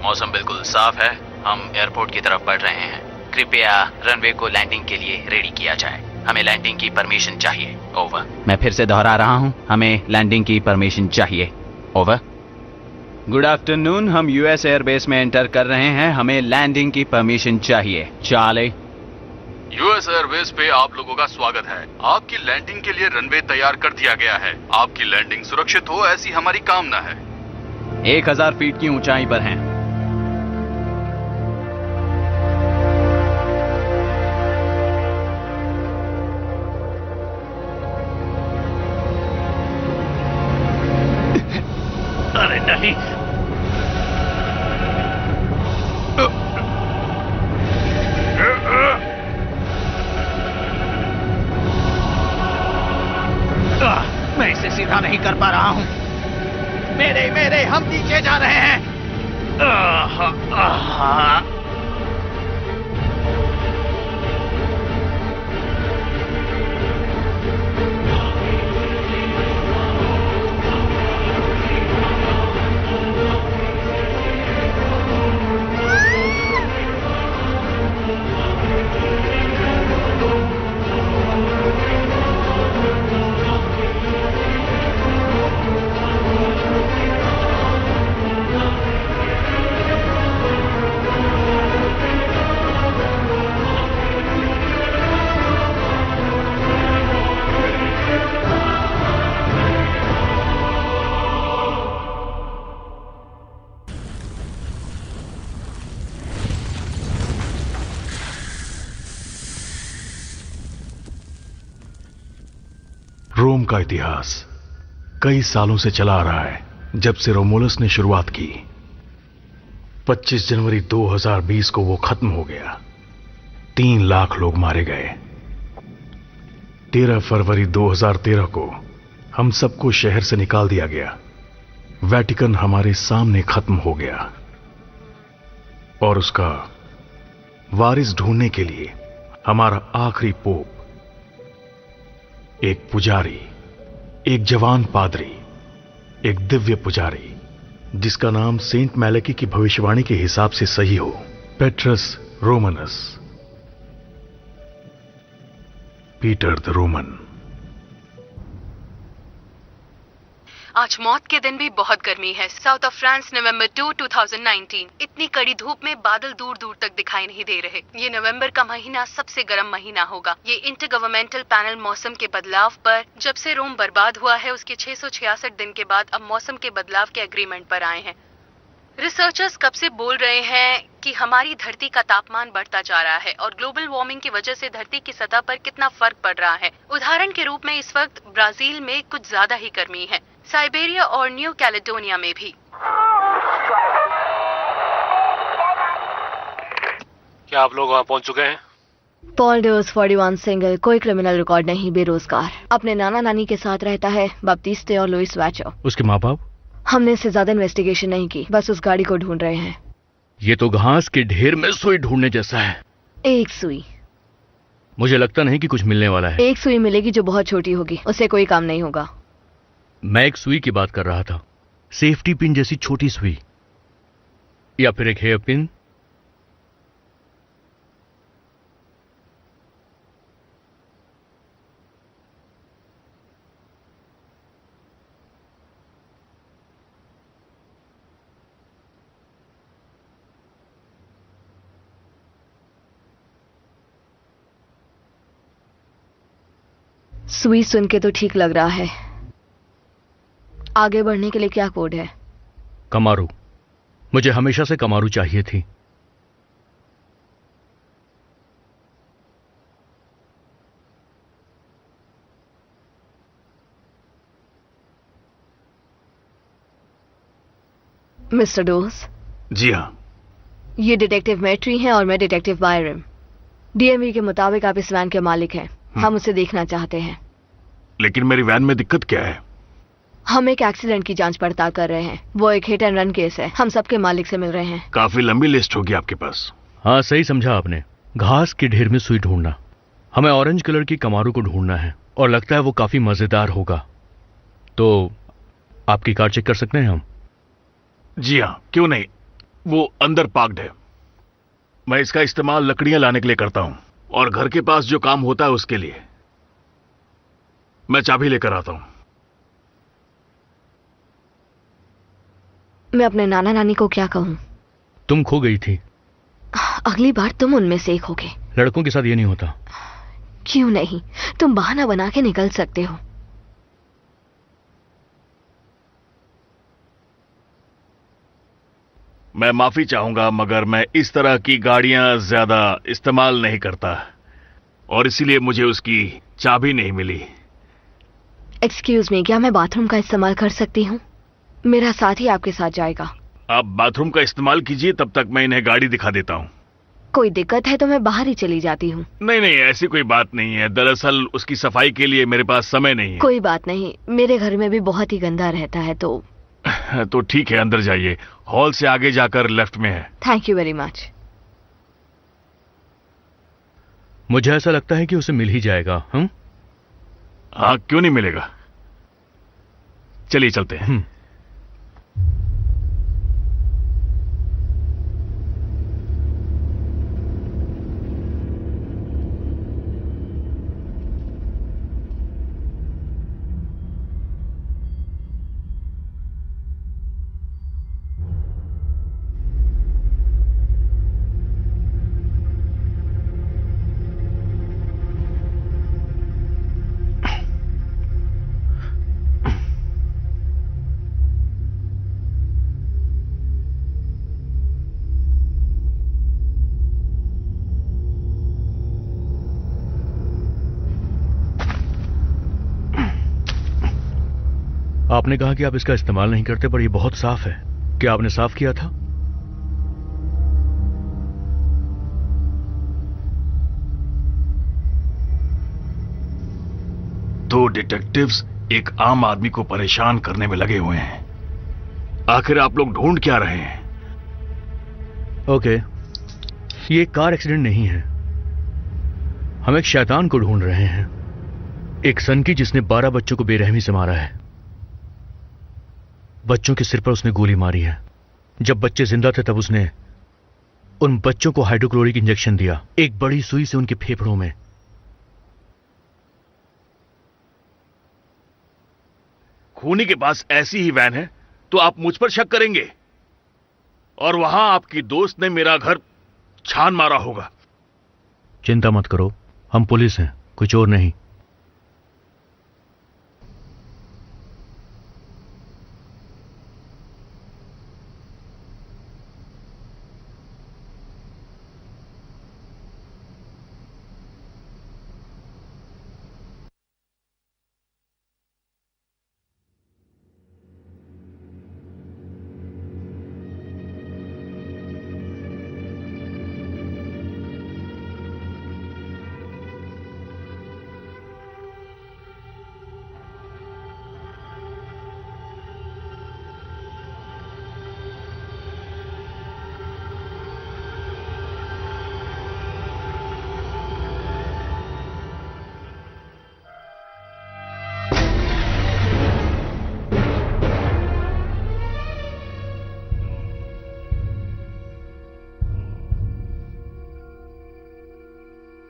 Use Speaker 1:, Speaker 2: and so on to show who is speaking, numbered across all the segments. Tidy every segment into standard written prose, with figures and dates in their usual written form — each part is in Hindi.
Speaker 1: मौसम बिल्कुल साफ है। हम एयरपोर्ट की तरफ बढ़ रहे हैं। कृपया रनवे को लैंडिंग के लिए रेडी किया जाए। हमें लैंडिंग की परमिशन चाहिए। ओवर। मैं फिर से दोहरा रहा हूँ, हमें लैंडिंग की परमिशन चाहिए। ओवर। गुड आफ्टरनून, हम यूएस एयरबेस में एंटर कर रहे हैं। हमें लैंडिंग की परमिशन चाहिए। चार्ली।
Speaker 2: यूएस एयरबेस पे आप लोगों का स्वागत है। आपकी लैंडिंग के लिए रनवे तैयार कर दिया गया है। आपकी लैंडिंग सुरक्षित हो, ऐसी हमारी कामना है।
Speaker 1: 1000 फीट की ऊंचाई पर हैं।
Speaker 3: अरे नहीं,
Speaker 4: मैं इसे सीधा नहीं कर पा रहा हूँ। मेरे हम नीचे जा रहे हैं।
Speaker 5: रोम का इतिहास कई सालों से चला आ रहा है। जब से रोमुलस ने शुरुआत की, 25 जनवरी 2020 को वो खत्म हो गया। 3 लाख लोग मारे गए। 13 फरवरी 2013 को हम सबको शहर से निकाल दिया गया। वेटिकन हमारे सामने खत्म हो गया और उसका वारिस ढूंढने के लिए हमारा आखिरी पोप, एक पुजारी, एक जवान पादरी, एक दिव्य पुजारी जिसका नाम सेंट मैलेकी की भविष्यवाणी के हिसाब से सही हो, पेट्रस रोमनस, पीटर द रोमन।
Speaker 6: आज मौत के दिन भी बहुत गर्मी है। साउथ ऑफ फ्रांस, नवंबर 2, 2019। इतनी कड़ी धूप में बादल दूर दूर तक दिखाई नहीं दे रहे। ये नवंबर का महीना सबसे गर्म महीना होगा। ये इंटर गवर्नमेंटल पैनल मौसम के बदलाव पर, जब से रोम बर्बाद हुआ है उसके 666 दिन के बाद अब मौसम के बदलाव के एग्रीमेंट पर आए हैं। रिसर्चर्स कब से बोल रहे हैं कि हमारी धरती का तापमान बढ़ता जा रहा है और ग्लोबल वार्मिंग की वजह से धरती की सतह पर कितना फर्क पड़ रहा है। उदाहरण के रूप में इस वक्त ब्राजील में कुछ ज्यादा ही गर्मी है, साइबेरिया और न्यू कैलेडोनिया में भी।
Speaker 3: क्या आप लोग वहां पहुंच चुके हैं?
Speaker 7: पॉल डोज 41 सिंगल, कोई क्रिमिनल रिकॉर्ड नहीं, बेरोजगार, अपने नाना नानी के साथ रहता है, बाप्टिस्टे और लुइस वैचो।
Speaker 8: उसके माँ बाप?
Speaker 7: हमने इससे ज्यादा इन्वेस्टिगेशन नहीं की, बस उस गाड़ी को ढूंढ रहे हैं।
Speaker 8: ये तो घास के ढेर में सुई ढूंढने जैसा है।
Speaker 7: एक सुई।
Speaker 8: मुझे लगता नहीं कि कुछ मिलने वाला है।
Speaker 7: एक सुई मिलेगी जो बहुत छोटी होगी, उससे कोई काम नहीं होगा।
Speaker 8: मैं एक सुई की बात कर रहा था, सेफ्टी पिन जैसी छोटी सुई, या फिर एक हेयर पिन।
Speaker 7: सुई सुन के तो ठीक लग रहा है। आगे बढ़ने के लिए क्या कोड है?
Speaker 8: कमारू। मुझे हमेशा से कमारू चाहिए थी।
Speaker 7: Mister dose.
Speaker 5: जी हाँ।
Speaker 7: ये डिटेक्टिव मैट्री हैं और मैं डिटेक्टिव बायरम। डीएमवी के मुताबिक आप इस वैन के मालिक हैं। हम उसे देखना चाहते हैं।
Speaker 5: लेकिन मेरी वैन में दिक्कत क्या है?
Speaker 7: हम एक एक्सीडेंट की जांच पड़ताल कर रहे हैं। वो एक हिट एंड रन केस है। हम सबके मालिक से मिल रहे हैं।
Speaker 5: काफी लंबी लिस्ट होगी आपके पास।
Speaker 8: हाँ, सही समझा आपने। घास के ढेर में सुई ढूंढना। हमें ऑरेंज कलर की कमारू को ढूंढना है और लगता है वो काफी मजेदार होगा। तो आपकी कार चेक कर सकते हैं हम?
Speaker 5: जी हाँ, क्यों नहीं। वो अंदर पार्क्ड है। मैं इसका इस्तेमाल लकड़ियां लाने के लिए करता हूं और घर के पास जो काम होता है उसके लिए। मैं चाबी लेकर आता हूं।
Speaker 7: मैं अपने नाना नानी को क्या कहूं?
Speaker 8: तुम खो गई थी।
Speaker 7: अगली बार तुम उनमें से एक होगे।
Speaker 8: लड़कों के साथ ये नहीं होता।
Speaker 7: क्यों नहीं? तुम बहाना बना के निकल सकते हो।
Speaker 5: मैं माफी चाहूंगा मगर मैं इस तरह की गाड़ियां ज्यादा इस्तेमाल नहीं करता और इसीलिए मुझे उसकी चाबी नहीं मिली।
Speaker 7: एक्सक्यूज मी, क्या मैं बाथरूम का इस्तेमाल कर सकती हूँ? मेरा साथी आपके साथ जाएगा।
Speaker 5: आप बाथरूम का इस्तेमाल कीजिए, तब तक मैं इन्हें गाड़ी दिखा देता हूं।
Speaker 7: कोई दिक्कत है तो मैं बाहर ही चली जाती हूँ।
Speaker 5: नहीं नहीं, ऐसी कोई बात नहीं है। दरअसल उसकी सफाई के लिए मेरे पास समय नहीं है।
Speaker 7: कोई बात नहीं, मेरे घर में भी बहुत ही गंदा रहता है
Speaker 5: तो ठीक है, अंदर जाइए। हॉल से आगे जाकर लेफ्ट में है।
Speaker 7: Thank you very much.
Speaker 8: मुझे ऐसा लगता है कि उसे मिल ही जाएगा। हम
Speaker 5: हाँ, क्यों नहीं मिलेगा? चलिए चलते हैं।
Speaker 8: आपने कहा कि आप इसका इस्तेमाल नहीं करते, पर यह बहुत साफ है। क्या आपने साफ किया था?
Speaker 5: दो डिटेक्टिव्स एक आम आदमी को परेशान करने में लगे हुए हैं। आखिर आप लोग ढूंढ क्या रहे हैं?
Speaker 8: ओके, ये एक कार एक्सीडेंट नहीं है। हम एक शैतान को ढूंढ रहे हैं, एक सनकी जिसने 12 बच्चों को बेरहमी से मारा है। बच्चों के सिर पर उसने गोली मारी है। जब बच्चे जिंदा थे तब उसने उन बच्चों को हाइड्रोक्लोरिक इंजेक्शन दिया, एक बड़ी सुई से उनके फेफड़ों में।
Speaker 5: खूनी के पास ऐसी ही वैन है तो आप मुझ पर शक करेंगे? और वहां आपकी दोस्त ने मेरा घर छान मारा होगा।
Speaker 8: चिंता मत करो, हम पुलिस हैं, कोई चोर नहीं।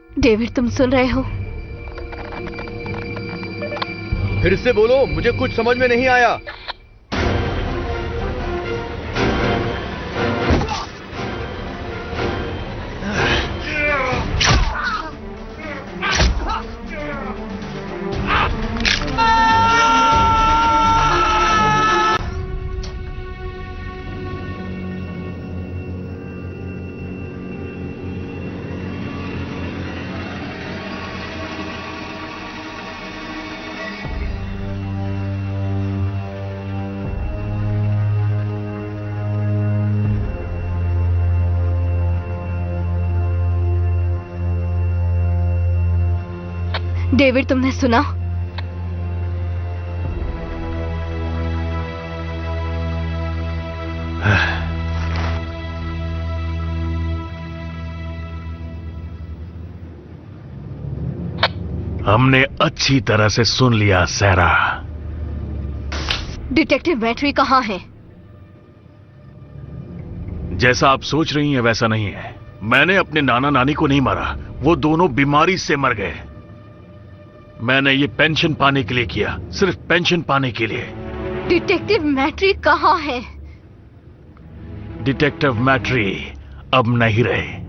Speaker 7: डेविड, तुम सुन रहे हो?
Speaker 8: फिर से बोलो, मुझे कुछ समझ में नहीं आया।
Speaker 7: डेविड, तुमने सुना?
Speaker 5: हमने अच्छी तरह से सुन लिया सैरा।
Speaker 7: डिटेक्टिव मैट्री कहाँ है?
Speaker 5: जैसा आप सोच रही हैं वैसा नहीं है। मैंने अपने नाना नानी को नहीं मारा, वो दोनों बीमारी से मर गए। मैंने ये पेंशन पाने के लिए किया, सिर्फ पेंशन पाने के लिए।
Speaker 7: डिटेक्टिव मैट्री कहाँ है?
Speaker 5: डिटेक्टिव मैट्री अब नहीं रहे।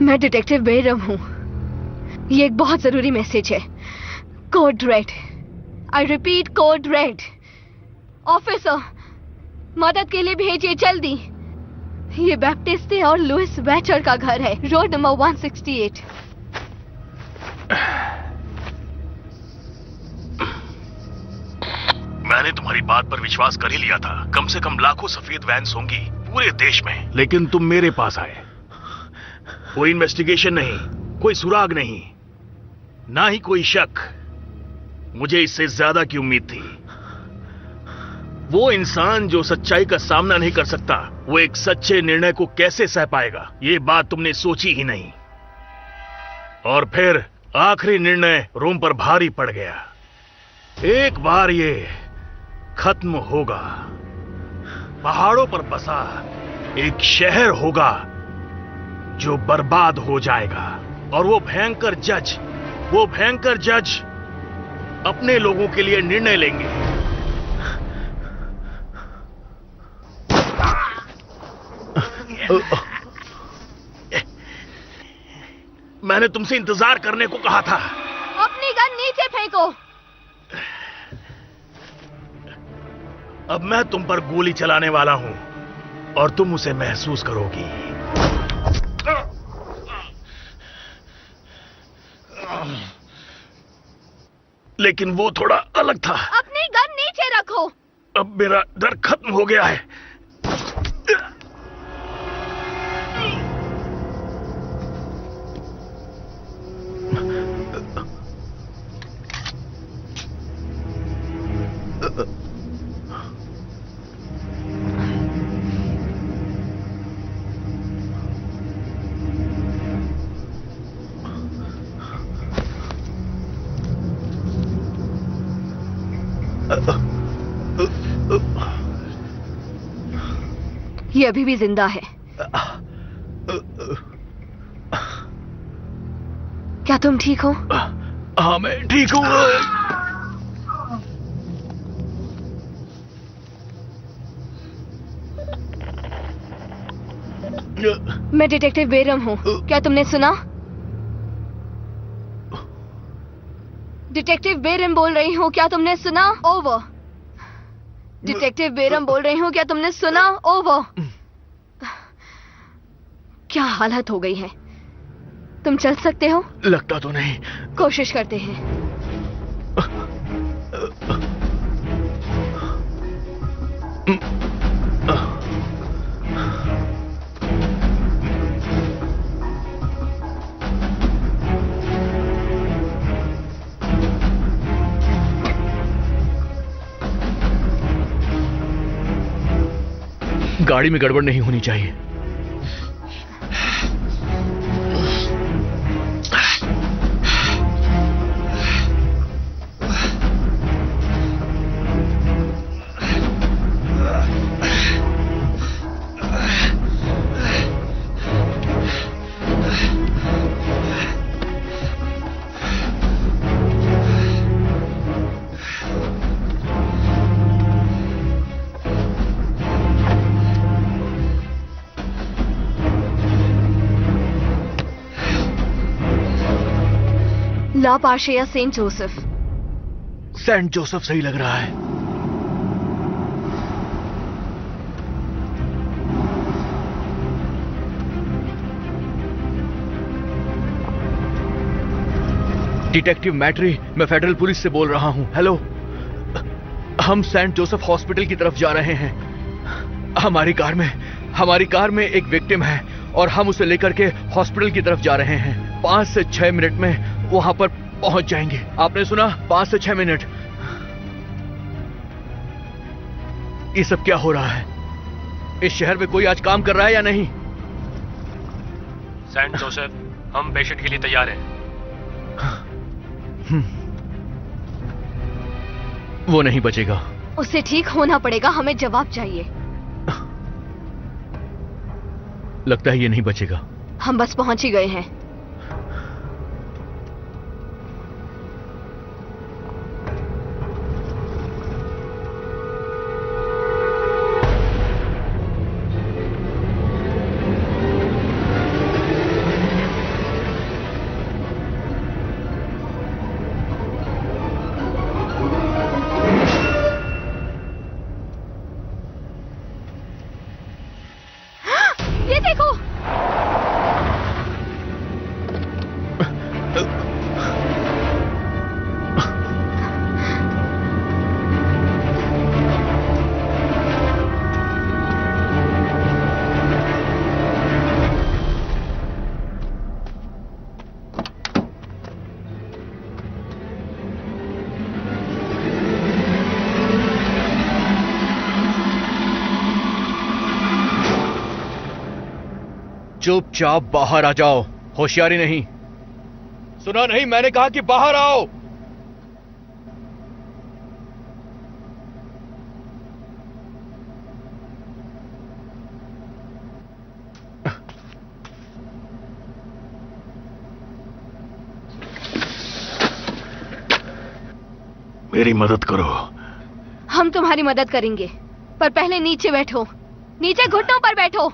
Speaker 7: मैं डिटेक्टिव बेरम हूं। ये एक बहुत जरूरी मैसेज है। Code red. I repeat, code red. Officer, मदद के लिए भेजिए जल्दी। ये बैप्टिस्ट और लुइस वैचर का घर है, रोड नंबर 168।
Speaker 5: मैंने तुम्हारी बात पर विश्वास कर ही लिया था। कम से कम लाखों सफेद वैन्स होंगी पूरे देश में, लेकिन तुम मेरे पास आए। कोई इन्वेस्टिगेशन नहीं, कोई सुराग नहीं, ना ही कोई शक। मुझे इससे ज्यादा की उम्मीद थी। वो इंसान जो सच्चाई का सामना नहीं कर सकता, वो एक सच्चे निर्णय को कैसे सह पाएगा? ये बात तुमने सोची ही नहीं। और फिर आखिरी निर्णय रोम पर भारी पड़ गया। एक बार ये खत्म होगा। पहाड़ों पर बसा एक शहर होगा जो बर्बाद हो जाएगा। और वो भयंकर जज अपने लोगों के लिए निर्णय लेंगे। मैंने तुमसे इंतजार करने को कहा था।
Speaker 7: अपनी गन नीचे फेंको।
Speaker 5: अब मैं तुम पर गोली चलाने वाला हूं और तुम उसे महसूस करोगी। लेकिन वो थोड़ा अलग था।
Speaker 7: अपनी गन नीचे रखो।
Speaker 5: अब मेरा डर खत्म हो गया है।
Speaker 7: ये अभी भी जिंदा है। क्या तुम ठीक हो?
Speaker 5: हाँ, मैं ठीक हूं।
Speaker 7: मैं डिटेक्टिव बेरम हूँ। क्या तुमने सुना? डिटेक्टिव बेरम बोल रही हूँ। क्या तुमने सुना? ओवर। डिटेक्टिव बेरम बोल रही हूँ। क्या तुमने सुना? ओवर। क्या हालत हो गई है? तुम चल सकते हो?
Speaker 5: लगता तो नहीं।
Speaker 7: कोशिश करते हैं।
Speaker 8: गाड़ी में गड़बड़ नहीं होनी चाहिए।
Speaker 7: ला पाशे या सेंट जोसेफ?
Speaker 8: सेंट जोसेफ सही लग रहा है। डिटेक्टिव मैट्री, मैं फेडरल पुलिस से बोल रहा हूं। हेलो, हम सेंट जोसेफ हॉस्पिटल की तरफ जा रहे हैं। हमारी कार में एक विक्टिम है और हम उसे लेकर के हॉस्पिटल की तरफ जा रहे हैं। 5 से 6 मिनट में वहां पर पहुंच जाएंगे। आपने सुना? 5 से 6 मिनट। ये सब क्या हो रहा है? इस शहर में कोई आज काम कर रहा है या नहीं?
Speaker 3: सेंट जोसेफ, हम पेशेंट के लिए तैयार हैं।
Speaker 8: वो नहीं बचेगा।
Speaker 7: उसे ठीक होना पड़ेगा, हमें जवाब चाहिए।
Speaker 8: लगता है ये नहीं बचेगा।
Speaker 7: हम बस पहुंच ही गए हैं। ये देखो,
Speaker 8: चुपचाप बाहर आ जाओ, होशियारी नहीं। सुना नहीं, मैंने कहा कि बाहर आओ।
Speaker 5: मेरी मदद करो।
Speaker 7: हम तुम्हारी मदद करेंगे, पर पहले नीचे बैठो। नीचे घुटनों पर बैठो।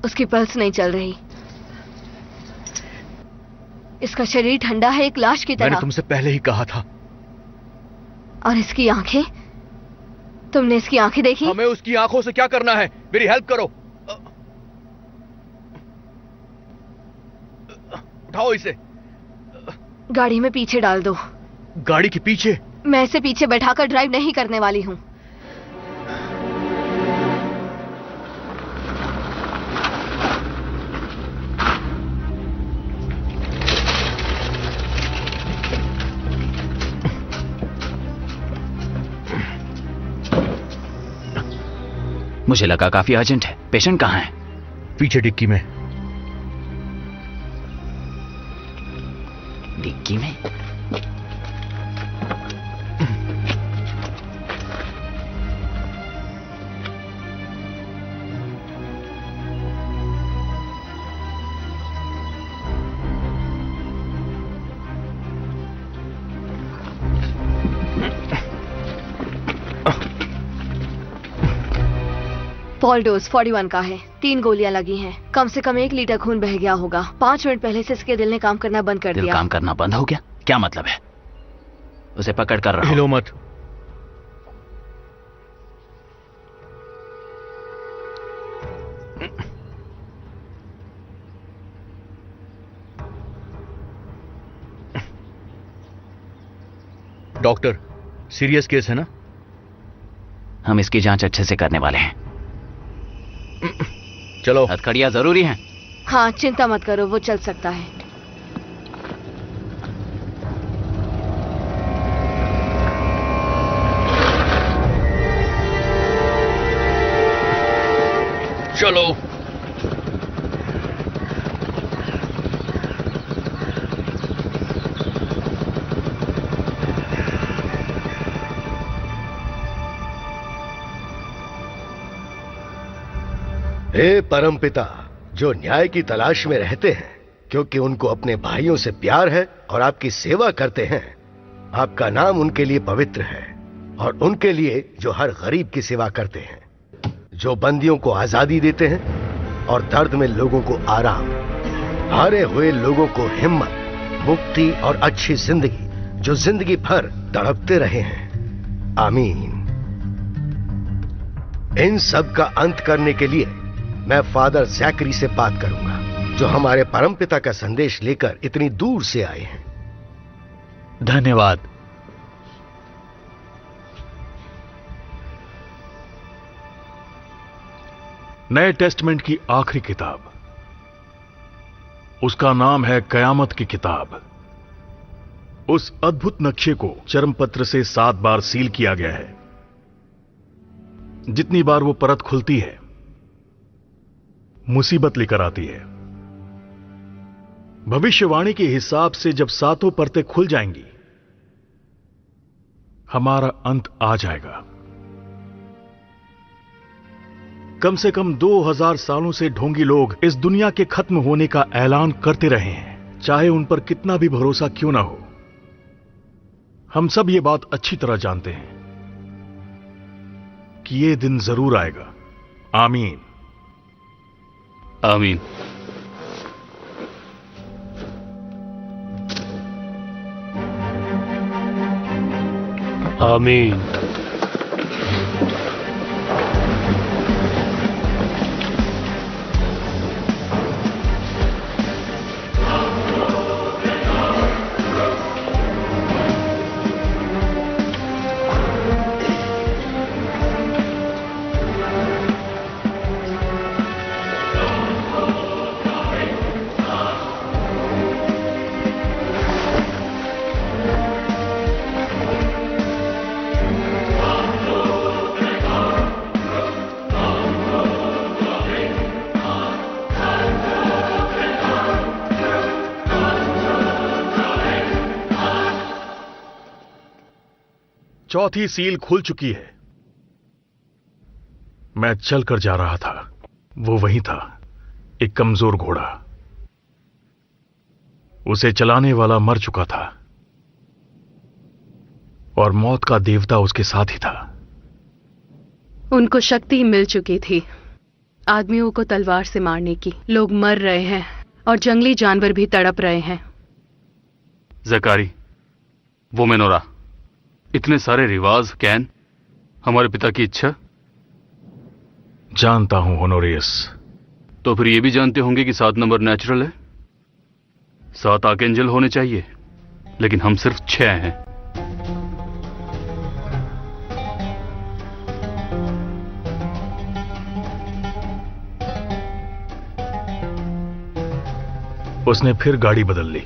Speaker 7: उसकी पल्स नहीं चल रही। इसका शरीर ठंडा है, एक लाश की तरह।
Speaker 8: मैंने तुमसे पहले ही कहा था।
Speaker 7: और इसकी आंखें? तुमने इसकी आंखें देखी?
Speaker 8: हमें उसकी आंखों से क्या करना है? मेरी हेल्प करो। उठाओ इसे।
Speaker 7: गाड़ी में पीछे डाल दो।
Speaker 8: गाड़ी के पीछे?
Speaker 7: मैं इसे पीछे बैठाकर ड्राइव नहीं करने वाली हूँ।
Speaker 1: मुझे लगा काफी अर्जेंट है। पेशेंट कहाँ है?
Speaker 8: पीछे डिक्की में।
Speaker 1: डिक्की में?
Speaker 7: पॉल डोज 41 का है। 3 गोलियां लगी हैं। कम से कम 1 लीटर खून बह गया होगा। 5 मिनट पहले से इसके दिल ने काम करना बंद कर
Speaker 1: दिल
Speaker 7: दिया।
Speaker 1: काम करना बंद हो गया? क्या मतलब है? उसे पकड़ कर रहा हूं।
Speaker 8: हिलो मत। डॉक्टर, सीरियस केस है ना?
Speaker 1: हम इसकी जांच अच्छे से करने वाले हैं।
Speaker 8: चलो।
Speaker 1: हथकड़ियां जरूरी हैं।
Speaker 7: हाँ, चिंता मत करो, वो चल सकता है।
Speaker 8: चलो।
Speaker 9: हे परमपिता, जो न्याय की तलाश में रहते हैं क्योंकि उनको अपने भाइयों से प्यार है और आपकी सेवा करते हैं, आपका नाम उनके लिए पवित्र है। और उनके लिए जो हर गरीब की सेवा करते हैं, जो बंदियों को आजादी देते हैं और दर्द में लोगों को आराम, हारे हुए लोगों को हिम्मत, मुक्ति और अच्छी जिंदगी, जो जिंदगी भर तड़पते रहे हैं। आमीन। इन सब का अंत करने के लिए मैं फादर जैकरी से बात करूंगा, जो हमारे परमपिता का संदेश लेकर इतनी दूर से आए हैं।
Speaker 5: धन्यवाद। नए टेस्टमेंट की आखिरी किताब, उसका नाम है कयामत की किताब। उस अद्भुत नक्शे को चर्मपत्र से 7 बार सील किया गया है। जितनी बार वो परत खुलती है, मुसीबत लेकर आती है। भविष्यवाणी के हिसाब से जब 7 परतें खुल जाएंगी, हमारा अंत आ जाएगा। कम से कम 2000 सालों से ढोंगी लोग इस दुनिया के खत्म होने का ऐलान करते रहे हैं, चाहे उन पर कितना भी भरोसा क्यों ना हो। हम सब ये बात अच्छी तरह जानते हैं कि ये दिन जरूर आएगा। आमीन।
Speaker 2: आमीन।
Speaker 3: आमीन।
Speaker 5: चौथी सील खुल चुकी है। मैं चलकर जा रहा था, वो वहीं था, एक कमजोर घोड़ा। उसे चलाने वाला मर चुका था और मौत का देवता उसके साथ ही था।
Speaker 6: उनको शक्ति मिल चुकी थी आदमियों को तलवार से मारने की। लोग मर रहे हैं और जंगली जानवर भी तड़प रहे हैं।
Speaker 2: ज़कारी, वो मेनोरा, इतने सारे रिवाज, कैन, हमारे पिता की इच्छा।
Speaker 5: जानता हूं होनोरियस।
Speaker 2: तो फिर ये भी जानते होंगे कि 7 नंबर नेचुरल है। 7 आर्कएंजल होने चाहिए, लेकिन हम सिर्फ 6 हैं।
Speaker 5: उसने फिर गाड़ी बदल ली।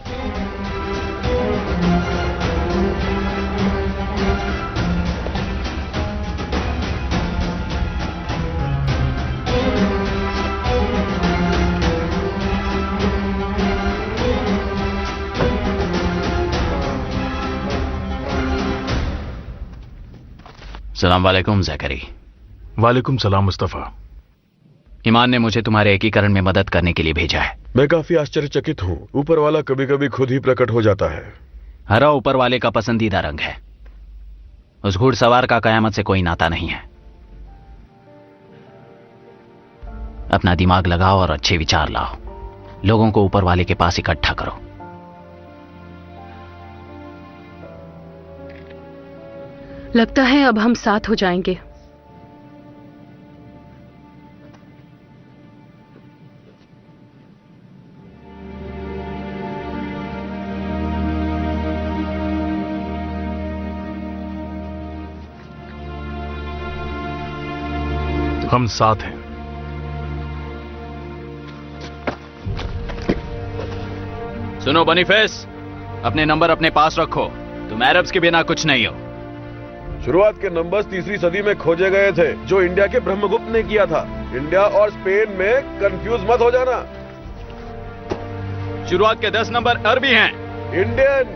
Speaker 1: सलाम वालेकुम ज़कारी।
Speaker 5: वालेकुम सलाम मुस्तफा।
Speaker 1: ईमान ने मुझे तुम्हारे एकीकरण में मदद करने के लिए भेजा है।
Speaker 10: मैं काफी आश्चर्यचकित हूँ। ऊपर वाला कभी कभी खुद ही प्रकट हो जाता है।
Speaker 1: हरा ऊपर वाले का पसंदीदा रंग है। उस घुड़सवार का कयामत से कोई नाता नहीं है। अपना दिमाग लगाओ और अच्छे विचार लाओ। लोगों को ऊपर वाले के पास इकट्ठा करो।
Speaker 6: लगता है अब हम साथ हो जाएंगे।
Speaker 5: हम साथ हैं।
Speaker 1: सुनो बनीफेस, अपने नंबर अपने पास रखो। तुम अरब्स के बिना कुछ नहीं हो।
Speaker 10: शुरुआत के नंबर्स 3री सदी में खोजे गए थे, जो इंडिया के ब्रह्मगुप्त ने किया था। इंडिया और स्पेन में कंफ्यूज मत हो जाना।
Speaker 1: शुरुआत के 10 नंबर अरबी हैं।
Speaker 10: इंडियन।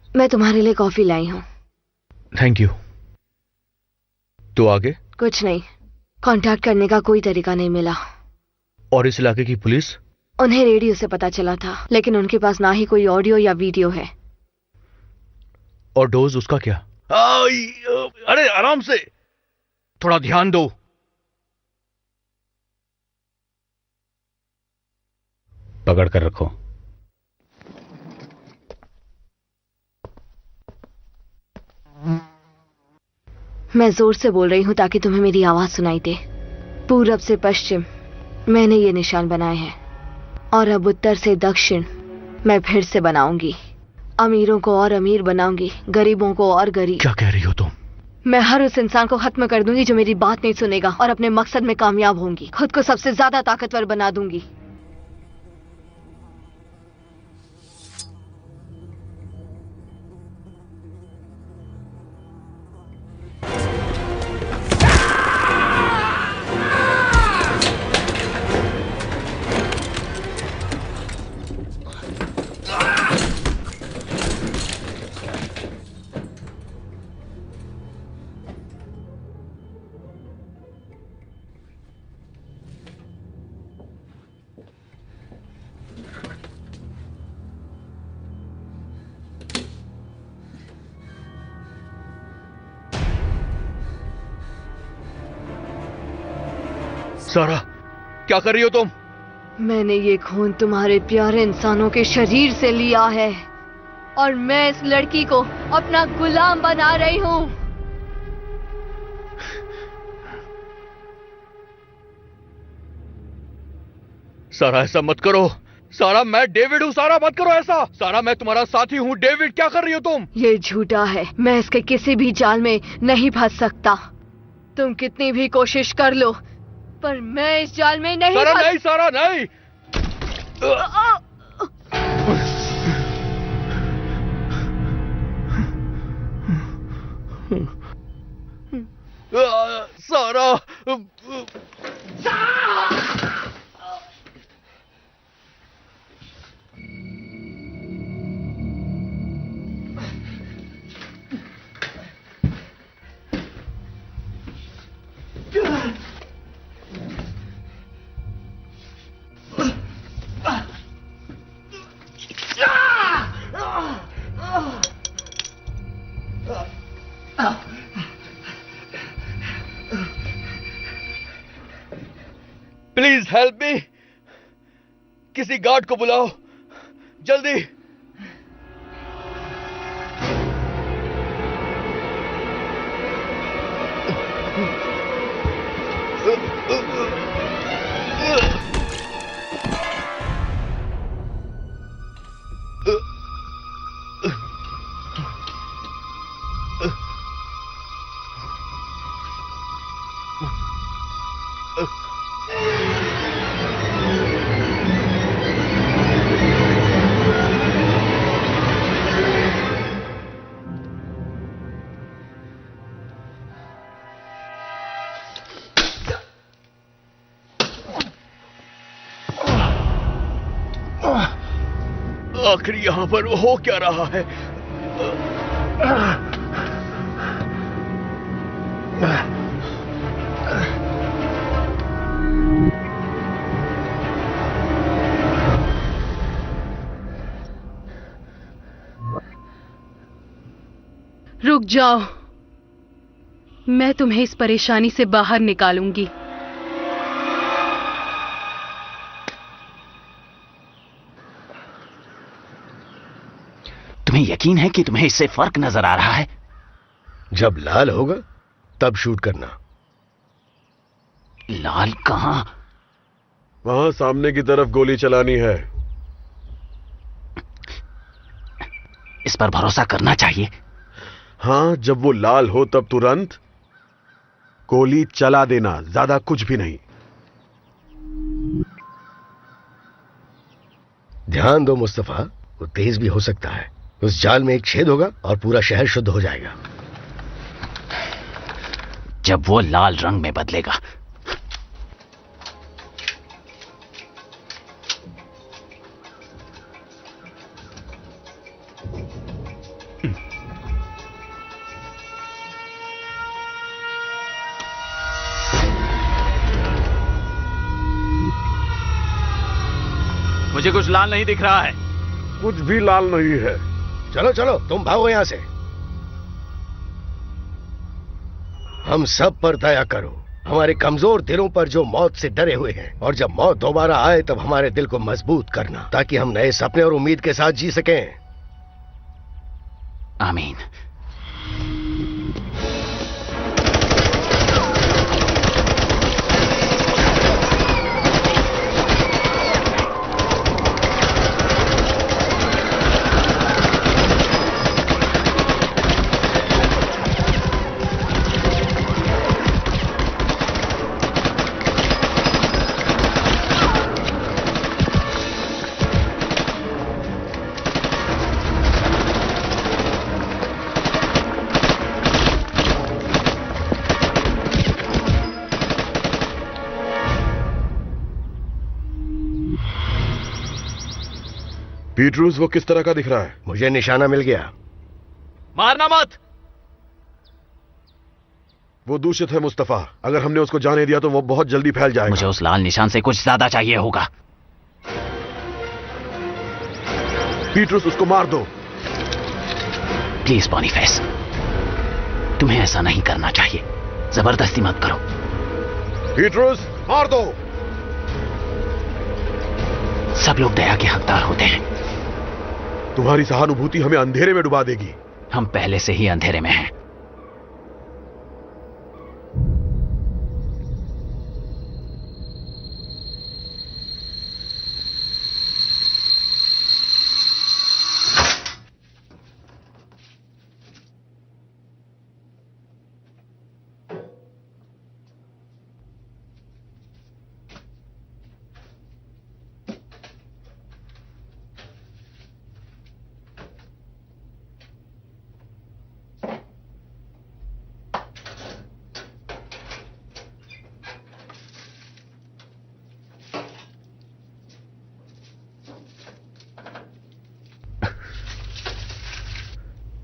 Speaker 7: मैं तुम्हारे लिए कॉफी लाई हूं।
Speaker 8: Thank you. तो आगे?
Speaker 7: कुछ नहीं, कांटेक्ट करने का कोई तरीका नहीं मिला।
Speaker 8: और इस इलाके की पुलिस?
Speaker 7: उन्हें रेडियो से पता चला था, लेकिन उनके पास ना ही कोई ऑडियो या वीडियो है।
Speaker 8: और डोज उसका क्या? अरे आराम से, थोड़ा ध्यान दो।
Speaker 1: पकड़ कर रखो।
Speaker 7: मैं जोर से बोल रही हूं ताकि तुम्हें मेरी आवाज सुनाई दे। पूरब से पश्चिम मैंने ये निशान बनाए हैं, और अब उत्तर से दक्षिण मैं फिर से बनाऊंगी। अमीरों को और अमीर बनाऊंगी, गरीबों को और गरीब।
Speaker 8: क्या कह रही हो तुम?
Speaker 7: मैं हर उस इंसान को खत्म कर दूंगी जो मेरी बात नहीं सुनेगा, और अपने मकसद में कामयाब होंगी। खुद को सबसे ज्यादा ताकतवर बना दूंगी।
Speaker 8: सारा, क्या कर रही हो तुम?
Speaker 7: मैंने ये खून तुम्हारे प्यारे इंसानों के शरीर से लिया है, और मैं इस लड़की को अपना गुलाम बना रही हूं।
Speaker 8: सारा, ऐसा मत करो। सारा, मैं डेविड हूँ। सारा, मत करो ऐसा। सारा, मैं तुम्हारा साथी हूँ। डेविड, क्या कर रही हो तुम?
Speaker 7: ये झूठा है। मैं इसके किसी भी जाल में नहीं फंस सकता। तुम कितनी भी कोशिश कर लो, पर मैं इस जाल में नहीं।
Speaker 8: सारा, नहीं, सारा, नहीं। सारा, प्लीज हेल्प मी। किसी गार्ड को बुलाओ, जल्दी। आखिर यहां पर हो क्या रहा है?
Speaker 6: रुक जाओ, मैं तुम्हें इस परेशानी से बाहर निकालूंगी।
Speaker 1: तुम्हें यकीन है कि तुम्हें इससे फर्क नजर आ रहा है?
Speaker 9: जब लाल होगा तब शूट करना।
Speaker 1: लाल कहां?
Speaker 10: वहां सामने की तरफ गोली चलानी है।
Speaker 1: इस पर भरोसा करना चाहिए।
Speaker 10: हाँ, जब वो लाल हो तब तुरंत गोली चला देना, ज्यादा कुछ भी नहीं।
Speaker 9: ध्यान दो मुस्तफा, वो तेज भी हो सकता है। उस जाल में एक छेद होगा और पूरा शहर शुद्ध हो जाएगा।
Speaker 1: जब वो लाल रंग में बदलेगा
Speaker 4: मुझे कुछ लाल नहीं दिख रहा है।
Speaker 10: कुछ भी लाल नहीं है।
Speaker 9: चलो चलो, तुम भागो यहां से। हम सब पर दया करो, हमारे कमजोर दिलों पर जो मौत से डरे हुए हैं, और जब मौत दोबारा आए तब हमारे दिल को मजबूत करना, ताकि हम नए सपने और उम्मीद के साथ जी सकें।
Speaker 1: आमीन।
Speaker 10: पीटरूस वो किस तरह का दिख रहा है?
Speaker 9: मुझे निशाना मिल गया।
Speaker 4: मारना मत।
Speaker 10: वो दूषित है मुस्तफा, अगर हमने उसको जाने दिया तो वो बहुत जल्दी फैल जाएगा।
Speaker 1: मुझे उस लाल निशान से कुछ ज्यादा चाहिए होगा।
Speaker 10: पीटरूस, उसको मार दो।
Speaker 1: प्लीज बॉनीफेस, तुम्हें ऐसा नहीं करना चाहिए। जबरदस्ती मत करो।
Speaker 10: पीटरूस, मार दो।
Speaker 1: सब लोग दया के हकदार होते हैं।
Speaker 10: तुम्हारी सहानुभूति हमें अंधेरे में डुबा देगी।
Speaker 1: हम पहले से ही अंधेरे में हैं।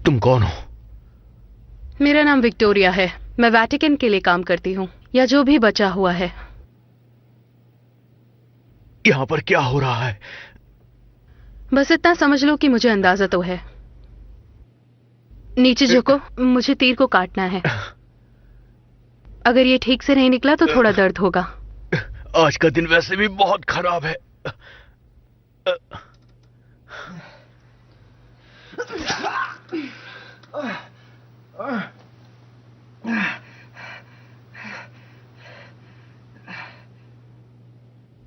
Speaker 8: तुम कौन हो?
Speaker 6: मेरा नाम विक्टोरिया है। मैं वेटिकन के लिए काम करती हूँ, या जो भी बचा हुआ है।
Speaker 8: यहां पर क्या हो रहा है?
Speaker 6: बस इतना समझ लो कि मुझे अंदाजा तो है। नीचे झुको, मुझे तीर को काटना है। अगर ये ठीक से नहीं निकला तो थोड़ा दर्द होगा।
Speaker 8: आज का दिन वैसे भी बहुत खराब है।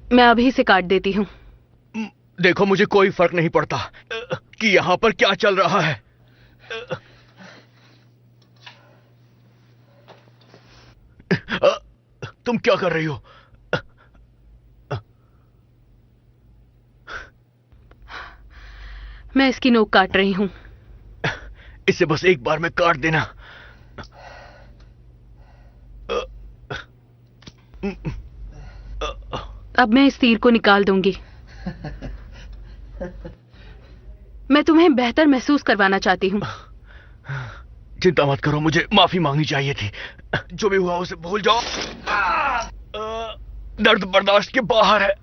Speaker 6: मैं अभी से काट देती हूँ।
Speaker 8: देखो, मुझे कोई फर्क नहीं पड़ता कि यहां पर क्या चल रहा है। तुम क्या कर रही हो?
Speaker 6: मैं इसकी नोक काट रही हूँ।
Speaker 8: इसे बस एक बार में काट देना।
Speaker 6: अब मैं इस तीर को निकाल दूंगी। मैं तुम्हें बेहतर महसूस करवाना चाहती हूँ।
Speaker 8: चिंता मत करो, मुझे माफी मांगनी चाहिए थी। जो भी हुआ उसे भूल जाओ। दर्द बर्दाश्त के बाहर है।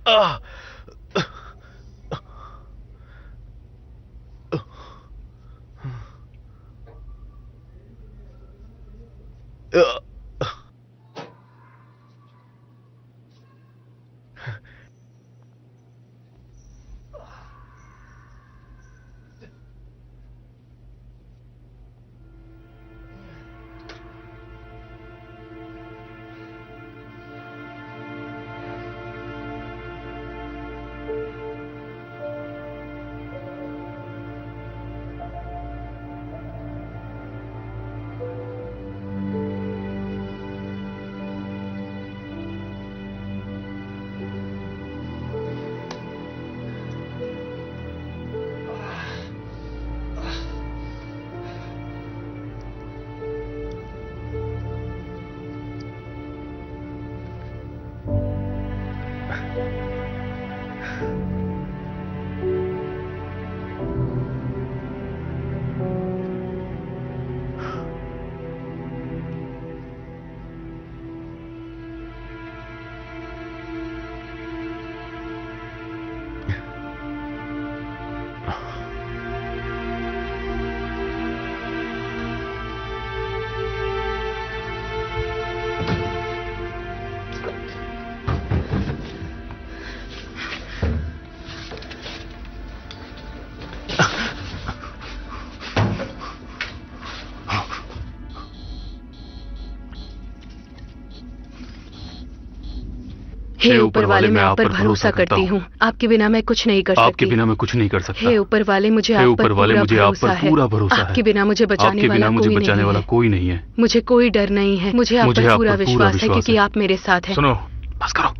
Speaker 6: हे ऊपर वाले, मैं आप पर भरोसा करती हूँ। आपके बिना मैं कुछ नहीं कर सकती।
Speaker 2: आपके बिना मैं कुछ नहीं कर सकता।
Speaker 6: हे ऊपर वाले, मुझे आप पर
Speaker 2: पूरा भरोसा है।
Speaker 6: आपके बिना मुझे बचाने वाला
Speaker 2: कोई नहीं है।
Speaker 6: मुझे कोई डर नहीं है। मुझे आप पर पूरा विश्वास है क्योंकि आप मेरे साथ हैं।
Speaker 5: सुनो, बस करो।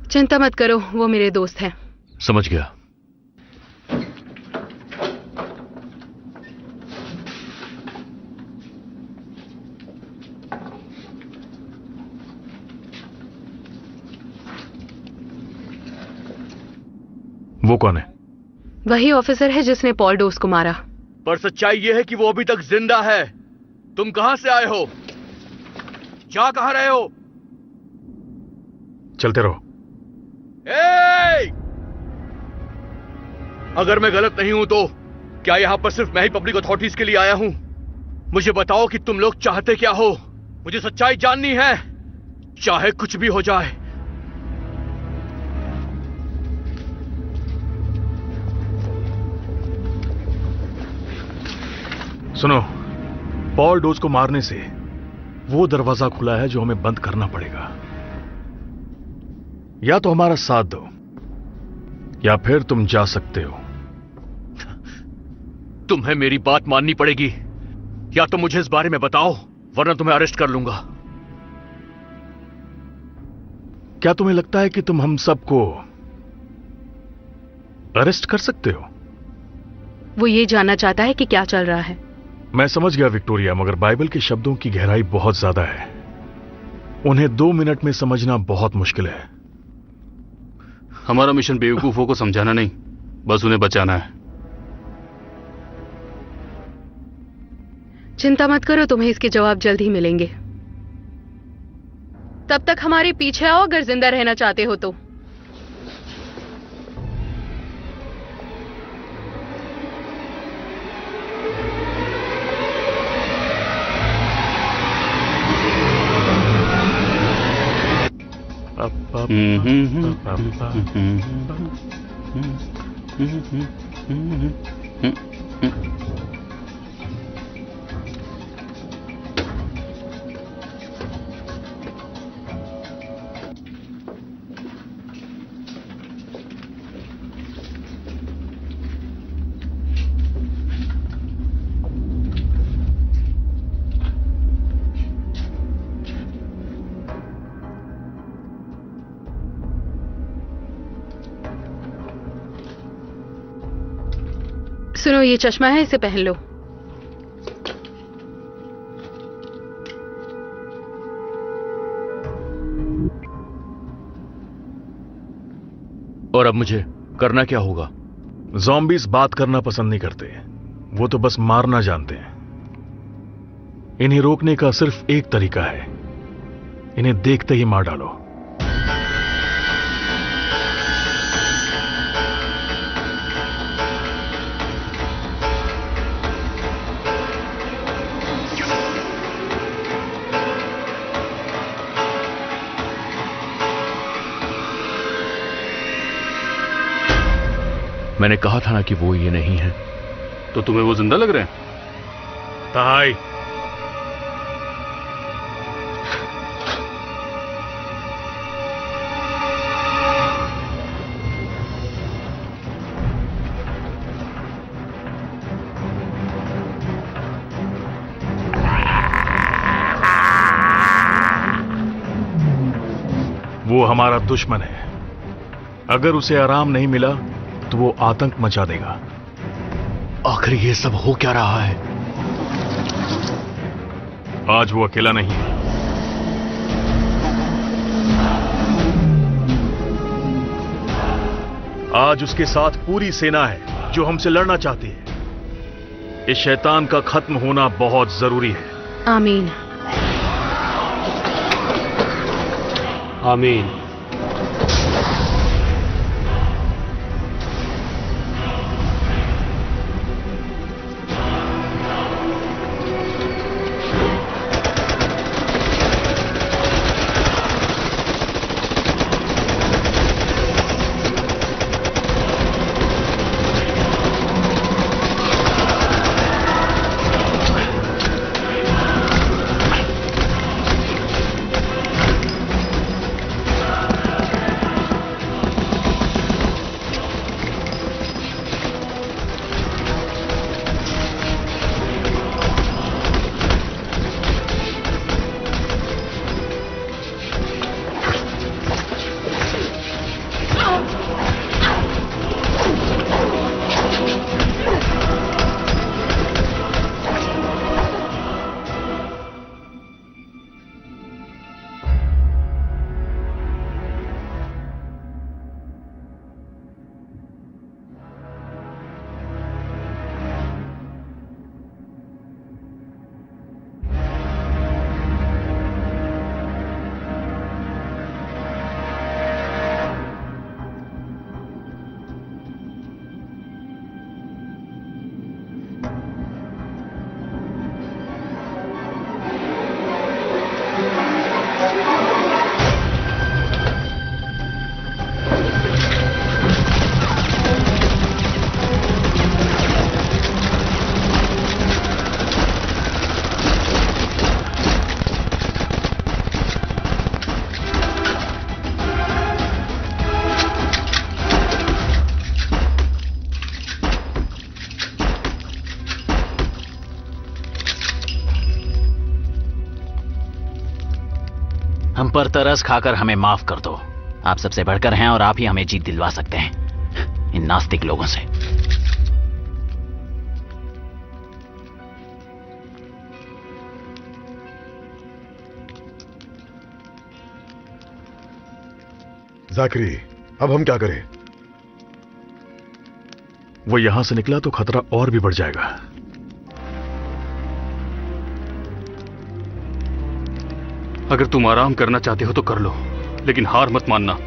Speaker 6: चिंता मत करो, वो मेरे दोस्त हैं।
Speaker 8: समझ गया।
Speaker 5: वो कौन है?
Speaker 6: वही ऑफिसर है जिसने पॉल डोस को मारा।
Speaker 8: पर सच्चाई यह है कि वो अभी तक जिंदा है। तुम कहां से आए हो? जा कहां रहे हो?
Speaker 5: चलते रहो।
Speaker 8: अगर मैं गलत नहीं हूं तो क्या यहां पर सिर्फ मैं ही पब्लिक अथॉरिटीज के लिए आया हूं? मुझे बताओ कि तुम लोग चाहते क्या हो? मुझे सच्चाई जाननी है, चाहे कुछ भी हो जाए।
Speaker 5: सुनो, पॉल डोज को मारने से वो दरवाजा खुला है जो हमें बंद करना पड़ेगा। या तो हमारा साथ दो या फिर तुम जा सकते हो।
Speaker 8: तुम्हें मेरी बात माननी पड़ेगी, या तो मुझे इस बारे में बताओ वरना तुम्हें अरेस्ट कर लूंगा।
Speaker 5: क्या तुम्हें लगता है कि तुम हम सबको अरेस्ट कर सकते हो?
Speaker 6: वो ये जानना चाहता है कि क्या चल रहा है।
Speaker 5: मैं समझ गया विक्टोरिया, मगर बाइबल के शब्दों की गहराई बहुत ज्यादा है। उन्हें 2 मिनट में समझना बहुत मुश्किल है।
Speaker 2: हमारा मिशन बेवकूफों को समझाना नहीं, बस उन्हें बचाना है।
Speaker 6: चिंता मत करो, तुम्हें इसके जवाब जल्द ही मिलेंगे। तब तक हमारे पीछे आओ अगर जिंदा रहना चाहते हो तो। सुनो, ये चश्मा है, इसे पहन लो।
Speaker 8: और अब मुझे करना क्या होगा?
Speaker 5: ज़ॉम्बीज़ बात करना पसंद नहीं करते, वो तो बस मारना जानते हैं। इन्हें रोकने का सिर्फ एक तरीका है, इन्हें देखते ही मार डालो।
Speaker 8: मैंने कहा था ना कि वो ये नहीं है।
Speaker 2: तो तुम्हें वो जिंदा लग रहे हैं?
Speaker 5: ताई, वो हमारा दुश्मन है। अगर उसे आराम नहीं मिला तो वो आतंक मचा देगा।
Speaker 8: आखिर ये सब हो क्या रहा है?
Speaker 5: आज वो अकेला नहीं है। आज उसके साथ पूरी सेना है जो हमसे लड़ना चाहती है। इस शैतान का खत्म होना बहुत जरूरी है।
Speaker 6: आमीन।
Speaker 3: आमीन।
Speaker 1: हम पर तरस खाकर हमें माफ कर दो। आप सबसे बढ़कर हैं और आप ही हमें जीत दिलवा सकते हैं इन नास्तिक लोगों से।
Speaker 5: जाकरी, अब हम क्या करें? वो यहां से निकला तो खतरा और भी बढ़ जाएगा।
Speaker 10: अगर तुम आराम करना चाहते हो तो कर लो, लेकिन हार मत मानना।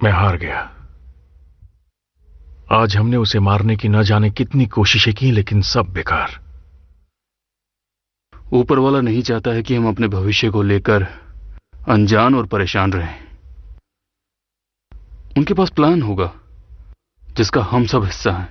Speaker 5: मैं हार गया। आज हमने उसे मारने की न जाने कितनी कोशिशें की, लेकिन सब बेकार।
Speaker 10: ऊपर वाला नहीं चाहता है कि हम अपने भविष्य को लेकर अनजान और परेशान रहें। उनके पास प्लान होगा जिसका हम सब हिस्सा हैं।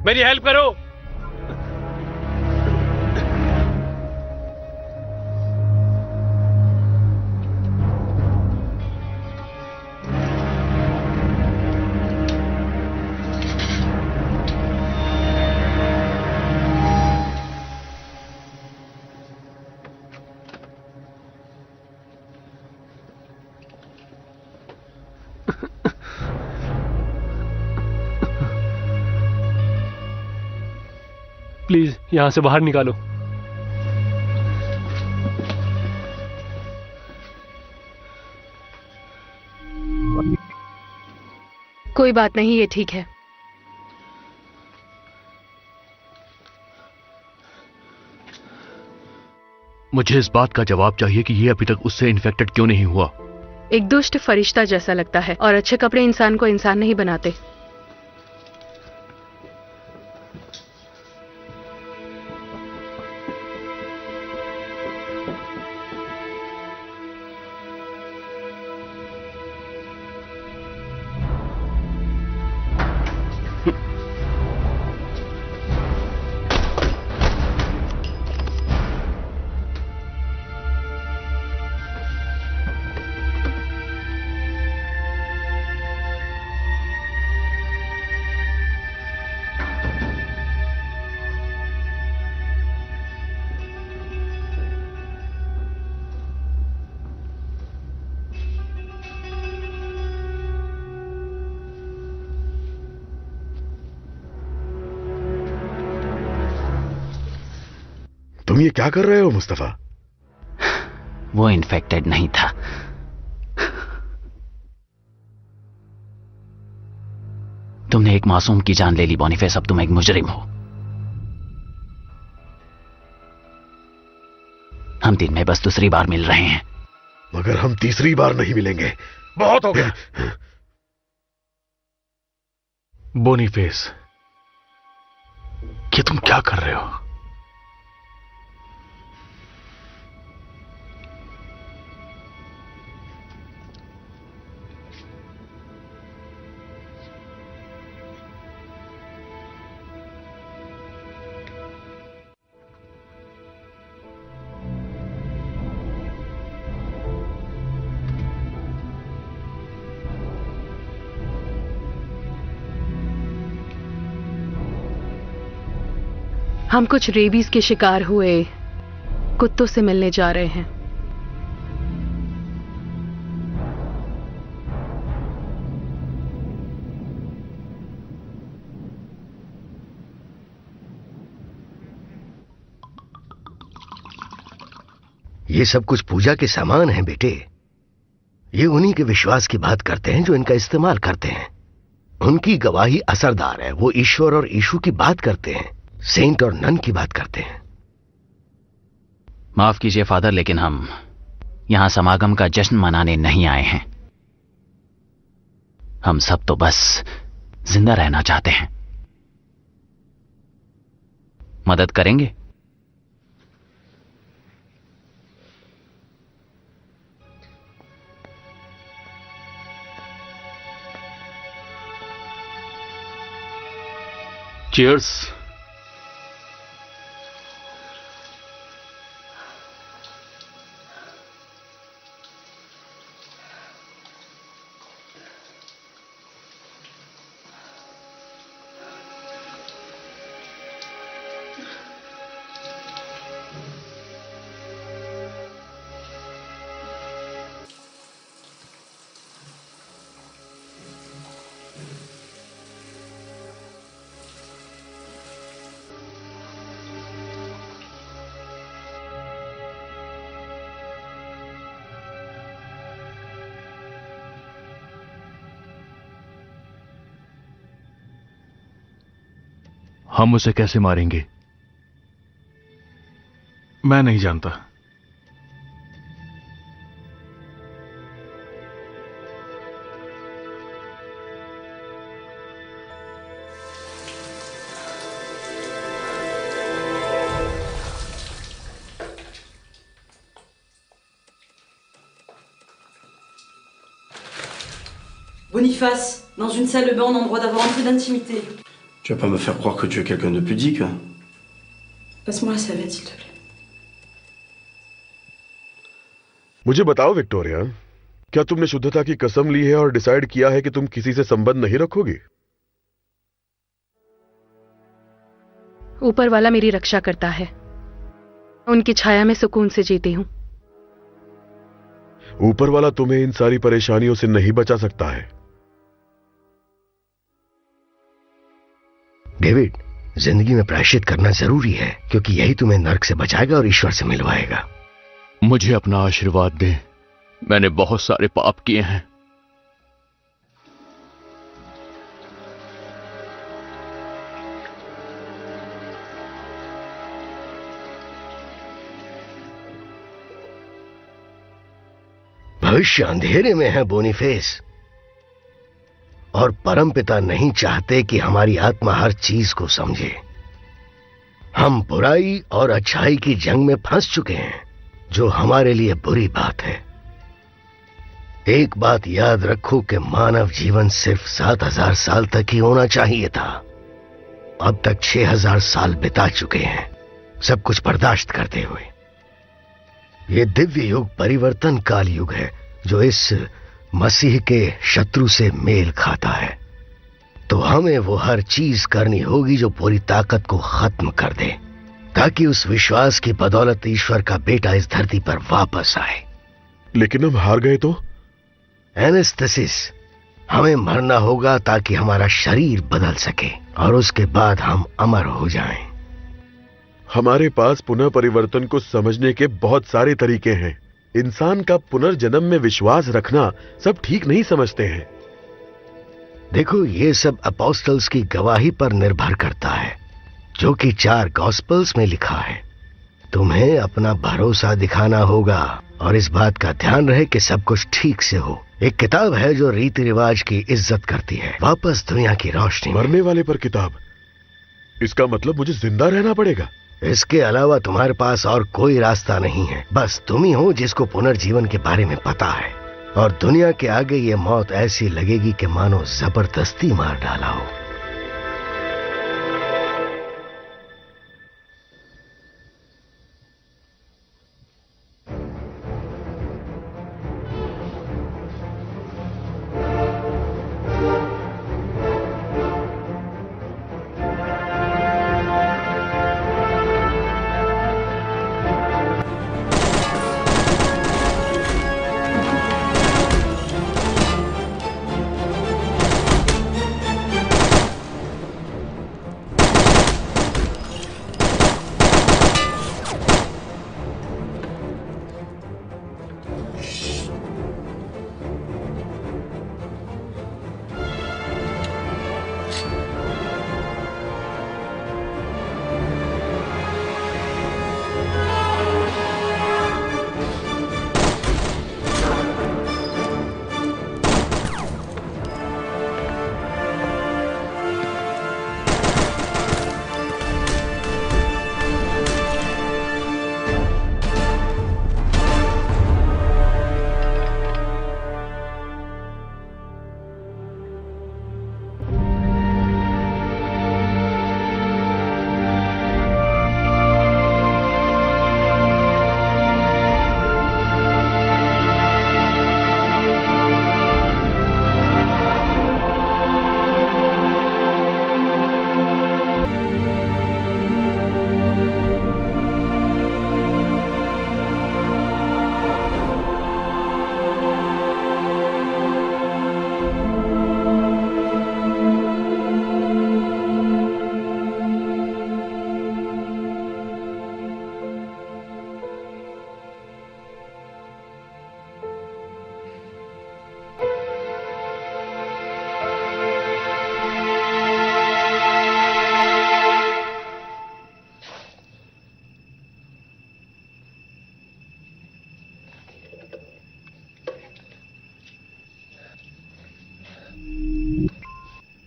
Speaker 3: मेरी हेल्प करो। प्लीज यहां से बाहर निकालो।
Speaker 6: कोई बात नहीं, ये ठीक है।
Speaker 8: मुझे इस बात का जवाब चाहिए कि ये अभी तक उससे इन्फेक्टेड क्यों नहीं हुआ।
Speaker 6: एक दुष्ट फरिश्ता जैसा लगता है और अच्छे कपड़े इंसान को इंसान नहीं बनाते।
Speaker 10: तुम ये क्या कर रहे हो मुस्तफा?
Speaker 1: वो इन्फेक्टेड नहीं था। तुमने एक मासूम की जान ले ली बॉनीफेस, अब तुम एक मुजरिम हो। हम दिन में बस दूसरी बार मिल रहे हैं।
Speaker 10: मगर हम तीसरी बार नहीं मिलेंगे, बहुत हो गया।
Speaker 5: बोनीफेस, ये तुम क्या कर रहे हो?
Speaker 6: हम कुछ रेबीज के शिकार हुए कुत्तों से मिलने जा रहे हैं।
Speaker 9: ये सब कुछ पूजा के सामान हैं बेटे। ये उन्हीं के विश्वास की बात करते हैं जो इनका इस्तेमाल करते हैं। उनकी गवाही असरदार है। वो ईश्वर और यीशु की बात करते हैं, सेंट और नन की बात करते हैं।
Speaker 1: माफ कीजिए फादर, लेकिन हम यहां समागम का जश्न मनाने नहीं आए हैं। हम सब तो बस जिंदा रहना चाहते हैं। मदद करेंगे?
Speaker 5: चीयर्स।
Speaker 8: हम उसे कैसे मारेंगे?
Speaker 5: मैं नहीं जानता।
Speaker 11: Boniface, dans une salle de bain, on a le droit d'avoir un peu d'intimité.
Speaker 12: Tu vas pas me faire croire que tu es quelqu'un de pudique.
Speaker 11: Passe-moi la serviette, s'il te plaît.
Speaker 10: मुझे बताओ विक्टोरिया, क्या तुमने शुद्धता की कसम ली है और डिसाइड किया है कि तुम किसी से संबंध नहीं रखोगी?
Speaker 6: ऊपर वाला मेरी रक्षा करता है। उनकी छाया में सुकून से जीती हूं।
Speaker 10: ऊपर वाला तुम्हें इन सारी परेशानियों से नहीं बचा सकता है।
Speaker 9: डेविड, जिंदगी में प्रायश्चित करना जरूरी है, क्योंकि यही तुम्हें नर्क से बचाएगा और ईश्वर से मिलवाएगा।
Speaker 8: मुझे अपना आशीर्वाद दें। मैंने बहुत सारे पाप किए हैं।
Speaker 9: भविष्य अंधेरे में है बोनीफेस, और परमपिता नहीं चाहते कि हमारी आत्मा हर चीज को समझे। हम बुराई और अच्छाई की जंग में फंस चुके हैं, जो हमारे लिए बुरी बात है। एक बात याद रखो कि मानव जीवन सिर्फ 7000 साल तक ही होना चाहिए था। अब तक 6000 साल बिता चुके हैं, सब कुछ बर्दाश्त करते हुए। यह दिव्य युग परिवर्तन काल युग है, जो इस मसीह के शत्रु से मेल खाता है। तो हमें वो हर चीज करनी होगी जो पूरी ताकत को खत्म कर दे, ताकि उस विश्वास की बदौलत ईश्वर का बेटा इस धरती पर वापस आए।
Speaker 10: लेकिन हम हार गए तो?
Speaker 9: एनेस्थेसिस, हमें मरना होगा ताकि हमारा शरीर बदल सके और उसके बाद हम अमर हो जाएं।
Speaker 10: हमारे पास पुनः परिवर्तन को समझने के बहुत सारे तरीके हैं। इंसान का पुनर्जन्म में विश्वास रखना सब ठीक नहीं समझते हैं।
Speaker 9: देखो, ये सब अपोस्टल्स की गवाही पर निर्भर करता है, जो कि 4 गॉस्पेल्स में लिखा है। तुम्हें अपना भरोसा दिखाना होगा और इस बात का ध्यान रहे कि सब कुछ ठीक से हो। एक किताब है जो रीति रिवाज की इज्जत करती है, वापस दुनिया की रोशनी में।
Speaker 10: मरने वाले पर किताब, इसका मतलब मुझे जिंदा रहना पड़ेगा?
Speaker 9: इसके अलावा तुम्हारे पास और कोई रास्ता नहीं है। बस तुम ही हो जिसको पुनर्जीवन के बारे में पता है, और दुनिया के आगे ये मौत ऐसी लगेगी कि मानो जबरदस्ती मार डाला हो।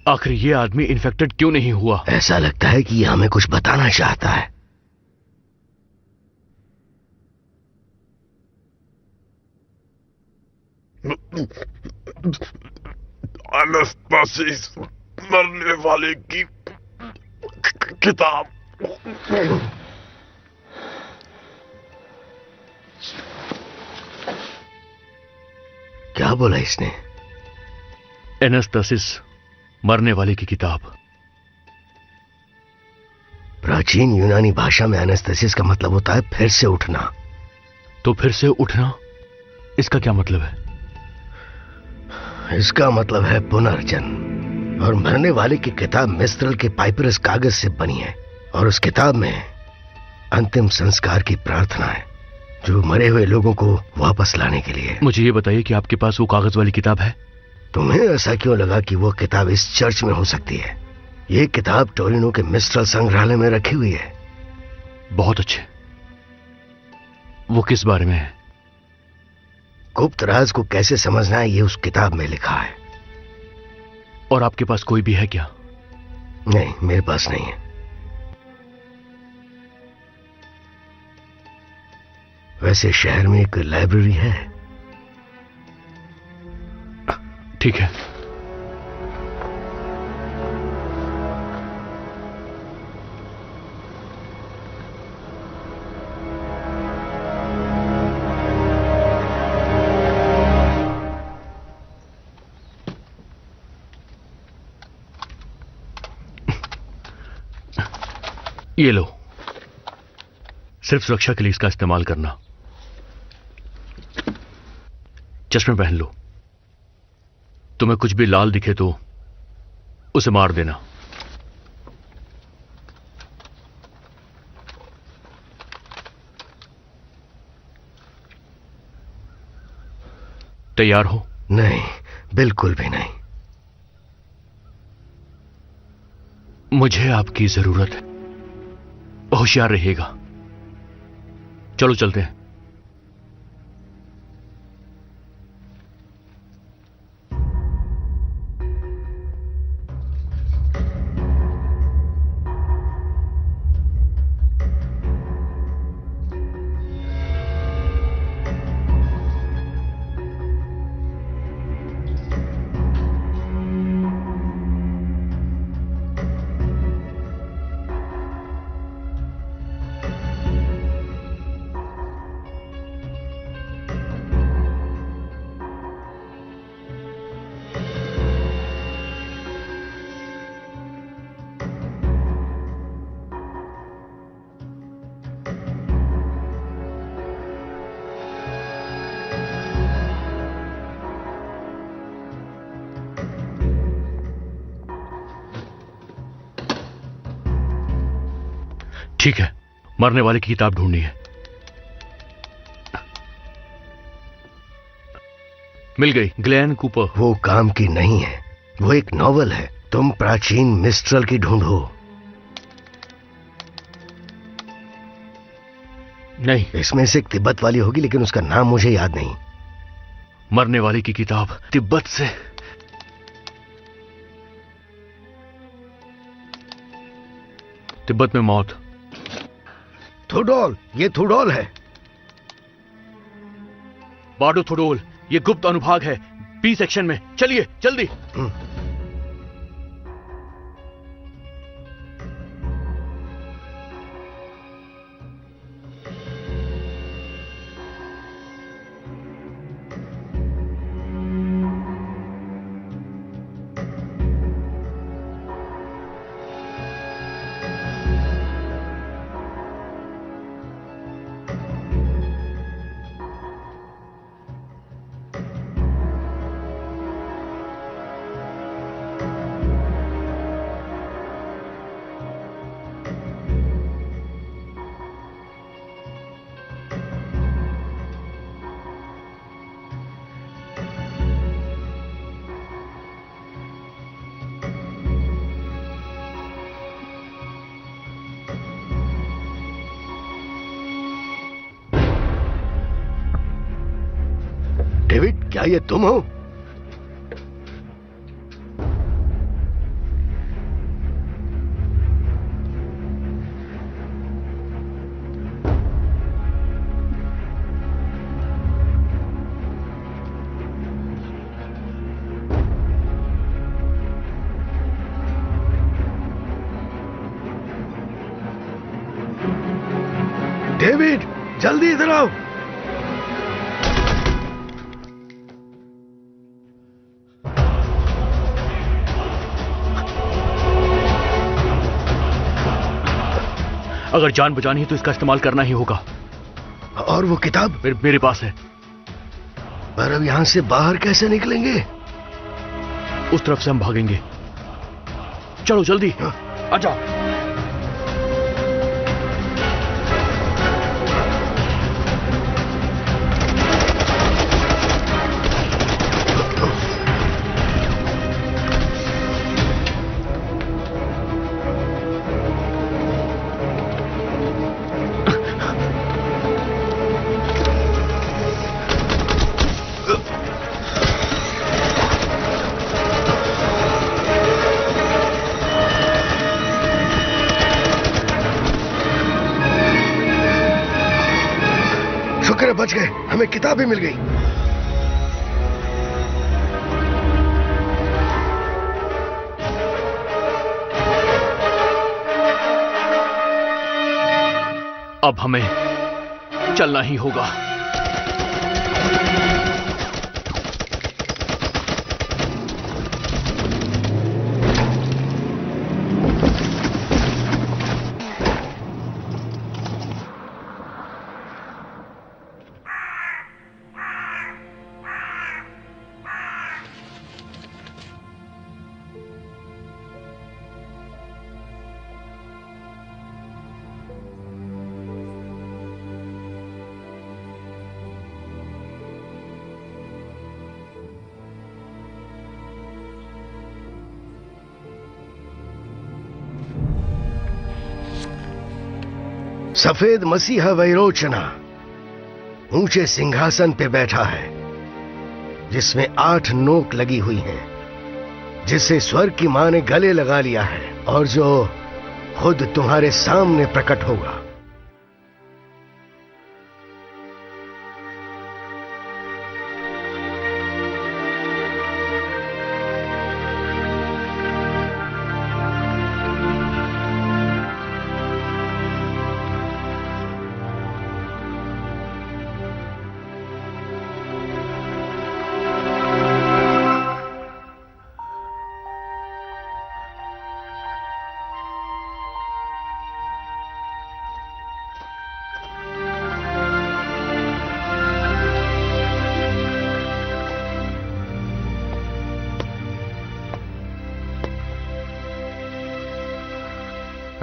Speaker 8: आखिर ये आदमी इन्फेक्टेड क्यों नहीं हुआ?
Speaker 9: ऐसा लगता है कि ये हमें कुछ बताना चाहता है।
Speaker 10: एनास्टासिस, मरने वाले की किताब।
Speaker 9: क्या बोला इसने?
Speaker 8: एनास्टासिस, मरने वाले की किताब।
Speaker 9: प्राचीन यूनानी भाषा में एनास्टेसिस का मतलब होता है फिर से उठना।
Speaker 8: तो फिर से उठना, इसका क्या मतलब है?
Speaker 9: इसका मतलब है पुनर्जन्म। और मरने वाले की किताब मिस्रल के पाइपरस कागज से बनी है, और उस किताब में अंतिम संस्कार की प्रार्थना है, जो मरे हुए लोगों को वापस लाने के लिए।
Speaker 8: मुझे ये बताइए कि आपके पास वो कागज वाली किताब है?
Speaker 9: तुम्हें ऐसा क्यों लगा कि वो किताब इस चर्च में हो सकती है? ये किताब टोरिनो के मिस्रल संग्रहालय में रखी हुई है।
Speaker 8: बहुत अच्छे। वो किस बारे में है?
Speaker 9: गुप्त राज को कैसे समझना है, ये उस किताब में लिखा है।
Speaker 8: और आपके पास कोई भी है क्या?
Speaker 9: नहीं, मेरे पास नहीं है। वैसे शहर में एक लाइब्रेरी है।
Speaker 8: ठीक है। ये लो, सिर्फ सुरक्षा के लिए इसका इस्तेमाल करना। चश्मे पहन लो। तुम्हें कुछ भी लाल दिखे तो उसे मार देना। तैयार हो?
Speaker 9: नहीं, बिल्कुल भी नहीं।
Speaker 8: मुझे आपकी जरूरत है, होशियार रहिएगा। चलो चलते हैं। ठीक है, मरने वाले की किताब ढूंढनी है। मिल गई, ग्लेन कूपर।
Speaker 9: वो काम की नहीं है, वो एक नॉवल है। तुम प्राचीन मिस्ट्रल की ढूंढो।
Speaker 8: नहीं,
Speaker 9: इसमें से एक तिब्बत वाली होगी, लेकिन उसका नाम मुझे याद नहीं।
Speaker 8: मरने वाले की किताब तिब्बत से। तिब्बत में मौत।
Speaker 9: थुडोल, ये थुडोल है।
Speaker 8: बाडो थुडोल, ये गुप्त अनुभाग है, बी सेक्शन में। चलिए जल्दी।
Speaker 9: डेविड, क्या ये तुम हो? डेविड, जल्दी इधर आओ।
Speaker 8: अगर जान बचानी है तो इसका इस्तेमाल करना ही होगा।
Speaker 9: और वो किताब?
Speaker 8: मेरे पास है।
Speaker 9: पर अब यहां से बाहर कैसे निकलेंगे?
Speaker 8: उस तरफ से हम भागेंगे। चलो जल्दी, आजा।
Speaker 9: बच गए, हमें किताब भी मिल गई।
Speaker 8: अब हमें चलना ही होगा।
Speaker 9: सफेद मसीहा वैरोचना ऊंचे सिंहासन पे बैठा है, जिसमें 8 नोक लगी हुई हैं, जिसे स्वर्ग की मां ने गले लगा लिया है और जो खुद तुम्हारे सामने प्रकट होगा।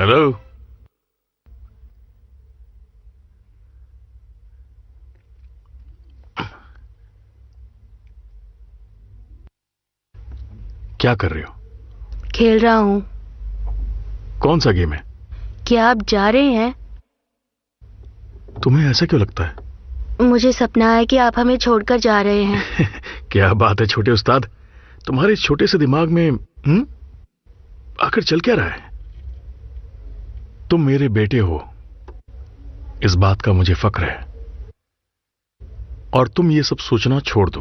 Speaker 5: हेलो, क्या कर रहे हो?
Speaker 7: खेल रहा हूँ।
Speaker 5: कौन सा गेम है?
Speaker 7: क्या आप जा रहे हैं?
Speaker 5: तुम्हें ऐसा क्यों लगता है?
Speaker 7: मुझे सपना है कि आप हमें छोड़कर जा रहे हैं।
Speaker 5: क्या बात है छोटे उस्ताद, तुम्हारे छोटे से दिमाग में आखिर चल क्या रहा है? तुम मेरे बेटे हो, इस बात का मुझे फक्र है, और तुम ये सब सोचना छोड़ दो।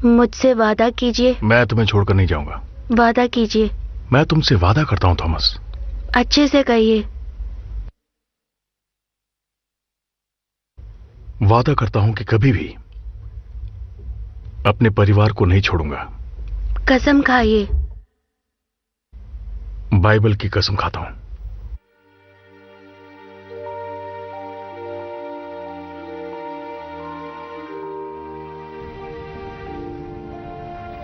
Speaker 7: मुझसे वादा कीजिए।
Speaker 5: मैं तुम्हें छोड़कर नहीं जाऊंगा।
Speaker 7: वादा कीजिए।
Speaker 5: मैं तुमसे वादा करता हूं थॉमस।
Speaker 7: अच्छे से कहिए।
Speaker 5: वादा करता हूं कि कभी भी अपने परिवार को नहीं छोड़ूंगा।
Speaker 7: कसम खाइए।
Speaker 5: बाइबल की कसम खाता हूं।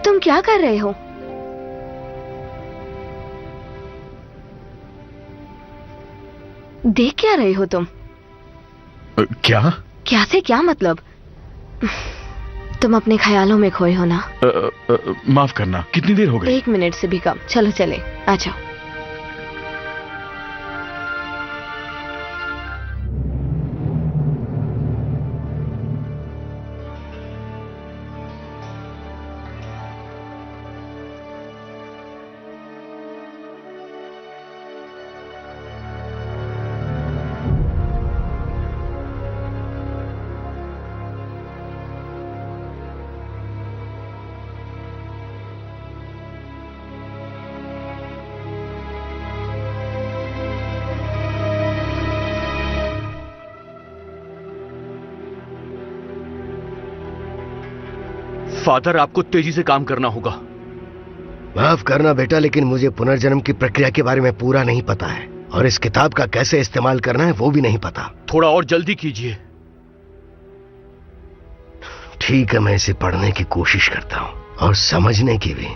Speaker 7: तुम क्या कर रहे हो? देख क्या रहे हो तुम?
Speaker 5: क्या?
Speaker 7: क्या से क्या मतलब? तुम अपने ख्यालों में खोए हो ना?
Speaker 5: माफ करना, कितनी देर हो गई?
Speaker 7: 1 मिनट से भी कम। चलो चले, आ जाओ।
Speaker 8: फादर, आपको तेजी से काम करना होगा।
Speaker 9: माफ करना बेटा, लेकिन मुझे पुनर्जन्म की प्रक्रिया के बारे में पूरा नहीं पता है, और इस किताब का कैसे इस्तेमाल करना है वो भी नहीं पता।
Speaker 8: थोड़ा और जल्दी कीजिए।
Speaker 9: ठीक है, मैं इसे पढ़ने की कोशिश करता हूं, और समझने की भी।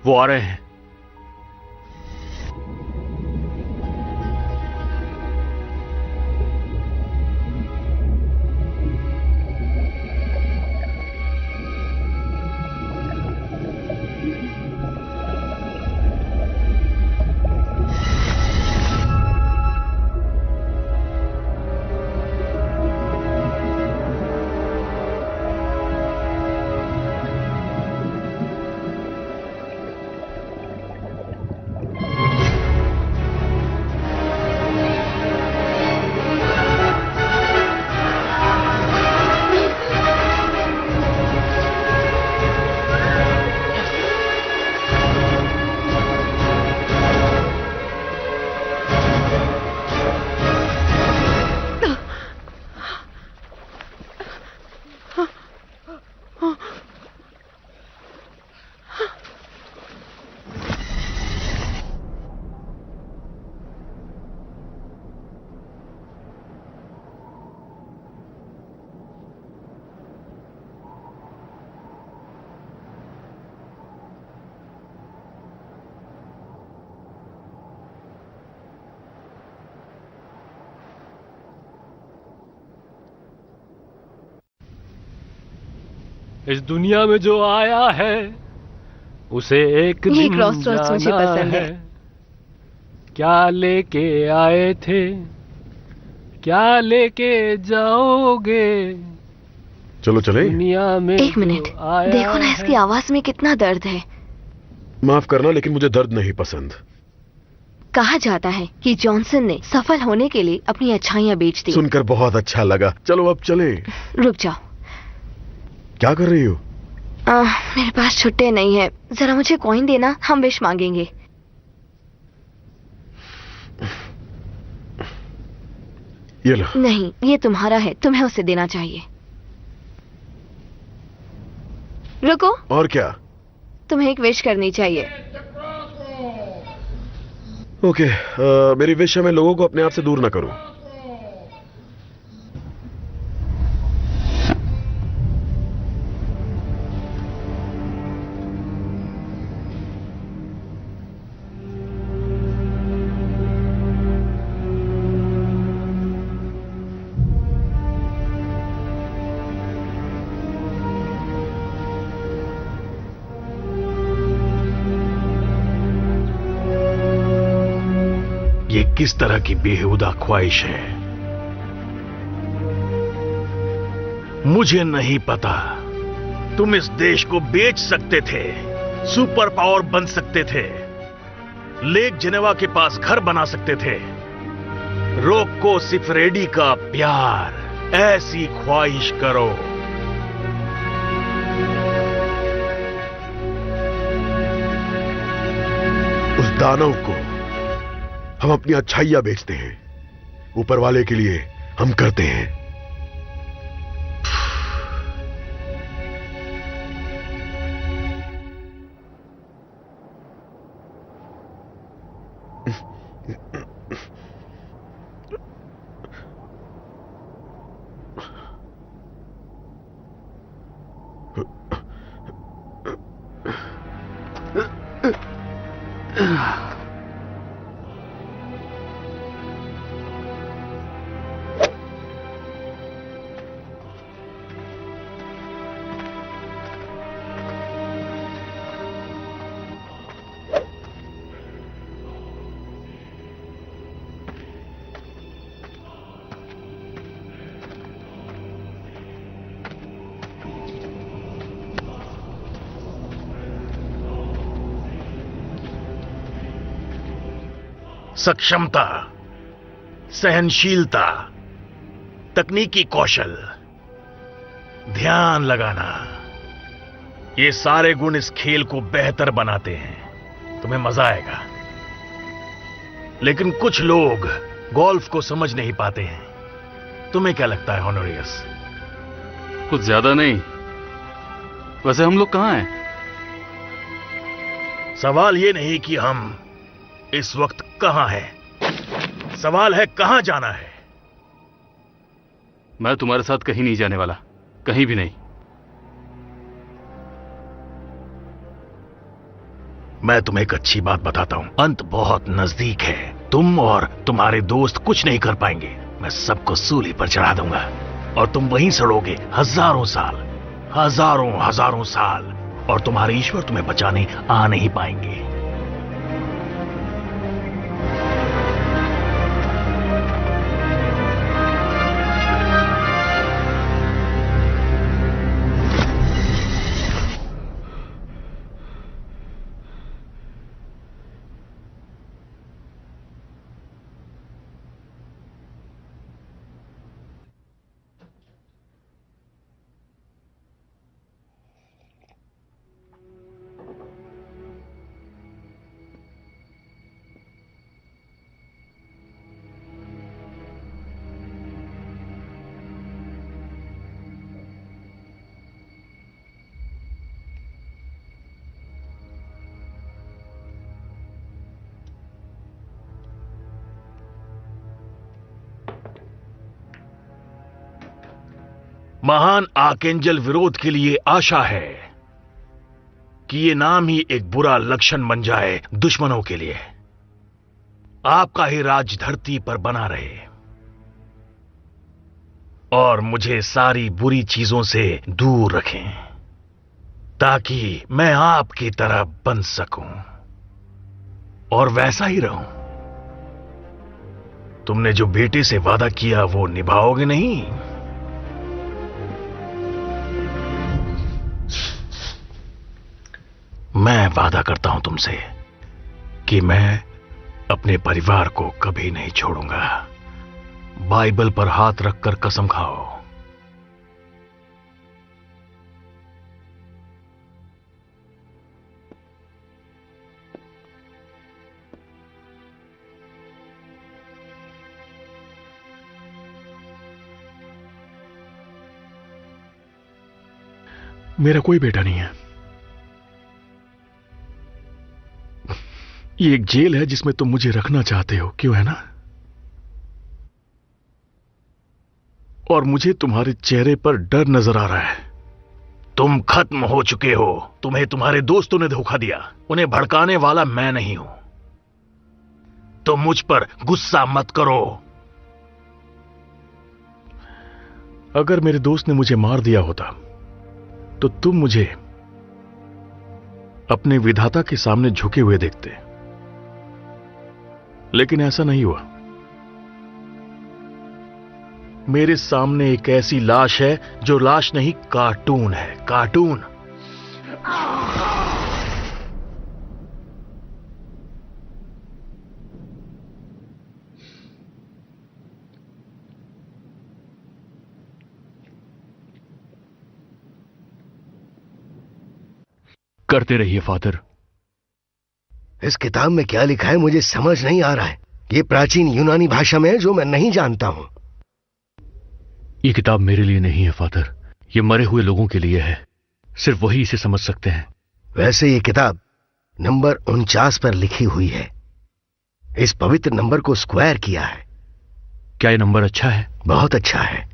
Speaker 8: वो आ रहे हैं।
Speaker 3: इस दुनिया में जो आया है उसे एक दिन
Speaker 7: क्रॉसरोड्स मुझे पसंद है।
Speaker 3: क्या लेके आए थे क्या लेके जाओगे
Speaker 10: चलो चले।
Speaker 3: दुनिया में।
Speaker 7: एक मिनट, देखो ना इसकी आवाज में कितना दर्द है।
Speaker 10: माफ करना लेकिन मुझे दर्द नहीं पसंद।
Speaker 7: कहा जाता है कि जॉनसन ने सफल होने के लिए अपनी अच्छाइयां बेच दी।
Speaker 10: सुनकर बहुत अच्छा लगा। चलो अब चले।
Speaker 7: रुक जाओ।
Speaker 10: क्या कर रही हो?
Speaker 7: मेरे पास छुट्टे नहीं है, जरा मुझे कॉइन देना, हम विश मांगेंगे।
Speaker 10: ये लो।
Speaker 7: नहीं, ये तुम्हारा है, तुम्हें उसे देना चाहिए। रुको।
Speaker 10: और क्या?
Speaker 7: तुम्हें एक विश करनी चाहिए।
Speaker 10: ओके, मेरी विश है मैं लोगों को अपने आप से दूर ना करूं।
Speaker 5: ये किस तरह की बेहुदा ख्वाहिश है? मुझे नहीं पता। तुम इस देश को बेच सकते थे, सुपर पावर बन सकते थे, लेक जेनेवा के पास घर बना सकते थे। रोको सिफरेडी का प्यार, ऐसी ख्वाहिश करो।
Speaker 10: उस दानव को हम अपनी अच्छाइयां बेचते हैं, ऊपर वाले के लिए हम करते हैं।
Speaker 5: सक्षमता, सहनशीलता, तकनीकी कौशल, ध्यान लगाना, ये सारे गुण इस खेल को बेहतर बनाते हैं। तुम्हें मजा आएगा। लेकिन कुछ लोग गोल्फ को समझ नहीं पाते हैं। तुम्हें क्या लगता है होनोरियस?
Speaker 2: कुछ ज्यादा नहीं। वैसे हम लोग कहां हैं?
Speaker 5: सवाल ये नहीं कि हम इस वक्त कहां हैं, सवाल है कहां जाना है।
Speaker 2: मैं तुम्हारे साथ कहीं नहीं जाने वाला, कहीं भी नहीं।
Speaker 5: मैं तुम्हें एक अच्छी बात बताता हूं, अंत बहुत नजदीक है। तुम और तुम्हारे दोस्त कुछ नहीं कर पाएंगे। मैं सबको सूली पर चढ़ा दूंगा और तुम वहीं सड़ोगे हजारों साल, हजारों हजारों साल, और तुम्हारे ईश्वर तुम्हें बचाने आ नहीं पाएंगे। महान आर्कएंजल विरोध के लिए आशा है कि ये नाम ही एक बुरा लक्षण बन जाए दुश्मनों के लिए। आपका ही राज धरती पर बना रहे और मुझे सारी बुरी चीजों से दूर रखें ताकि मैं आपकी तरह बन सकूं और वैसा ही रहूं। तुमने जो बेटे से वादा किया वो निभाओगे नहीं? मैं वादा करता हूं तुमसे कि मैं अपने परिवार को कभी नहीं छोड़ूंगा। बाइबल पर हाथ रखकर कसम खाओ। मेरा कोई बेटा नहीं है। ये एक जेल है जिसमें तुम मुझे रखना चाहते हो, क्यों है ना? और मुझे तुम्हारे चेहरे पर डर नजर आ रहा है। तुम खत्म हो चुके हो। तुम्हें तुम्हारे दोस्तों ने धोखा दिया। उन्हें भड़काने वाला मैं नहीं हूं। तुम मुझ पर गुस्सा मत करो। अगर मेरे दोस्त ने मुझे मार दिया होता तो तुम मुझे अपने विधाता के सामने झुके हुए देखते, लेकिन ऐसा नहीं हुआ। मेरे सामने एक ऐसी लाश है जो लाश नहीं, कार्टून है, कार्टून।
Speaker 8: करते रहिए फादर।
Speaker 9: इस किताब में क्या लिखा है मुझे समझ नहीं आ रहा है। ये प्राचीन यूनानी भाषा में है जो मैं नहीं जानता हूं।
Speaker 8: ये किताब मेरे लिए नहीं है फादर, ये मरे हुए लोगों के लिए है। सिर्फ वही इसे समझ सकते हैं।
Speaker 9: वैसे ये किताब नंबर 49 पर लिखी हुई है। इस पवित्र नंबर को स्क्वायर किया है।
Speaker 8: क्या ये नंबर अच्छा है?
Speaker 9: बहुत अच्छा है।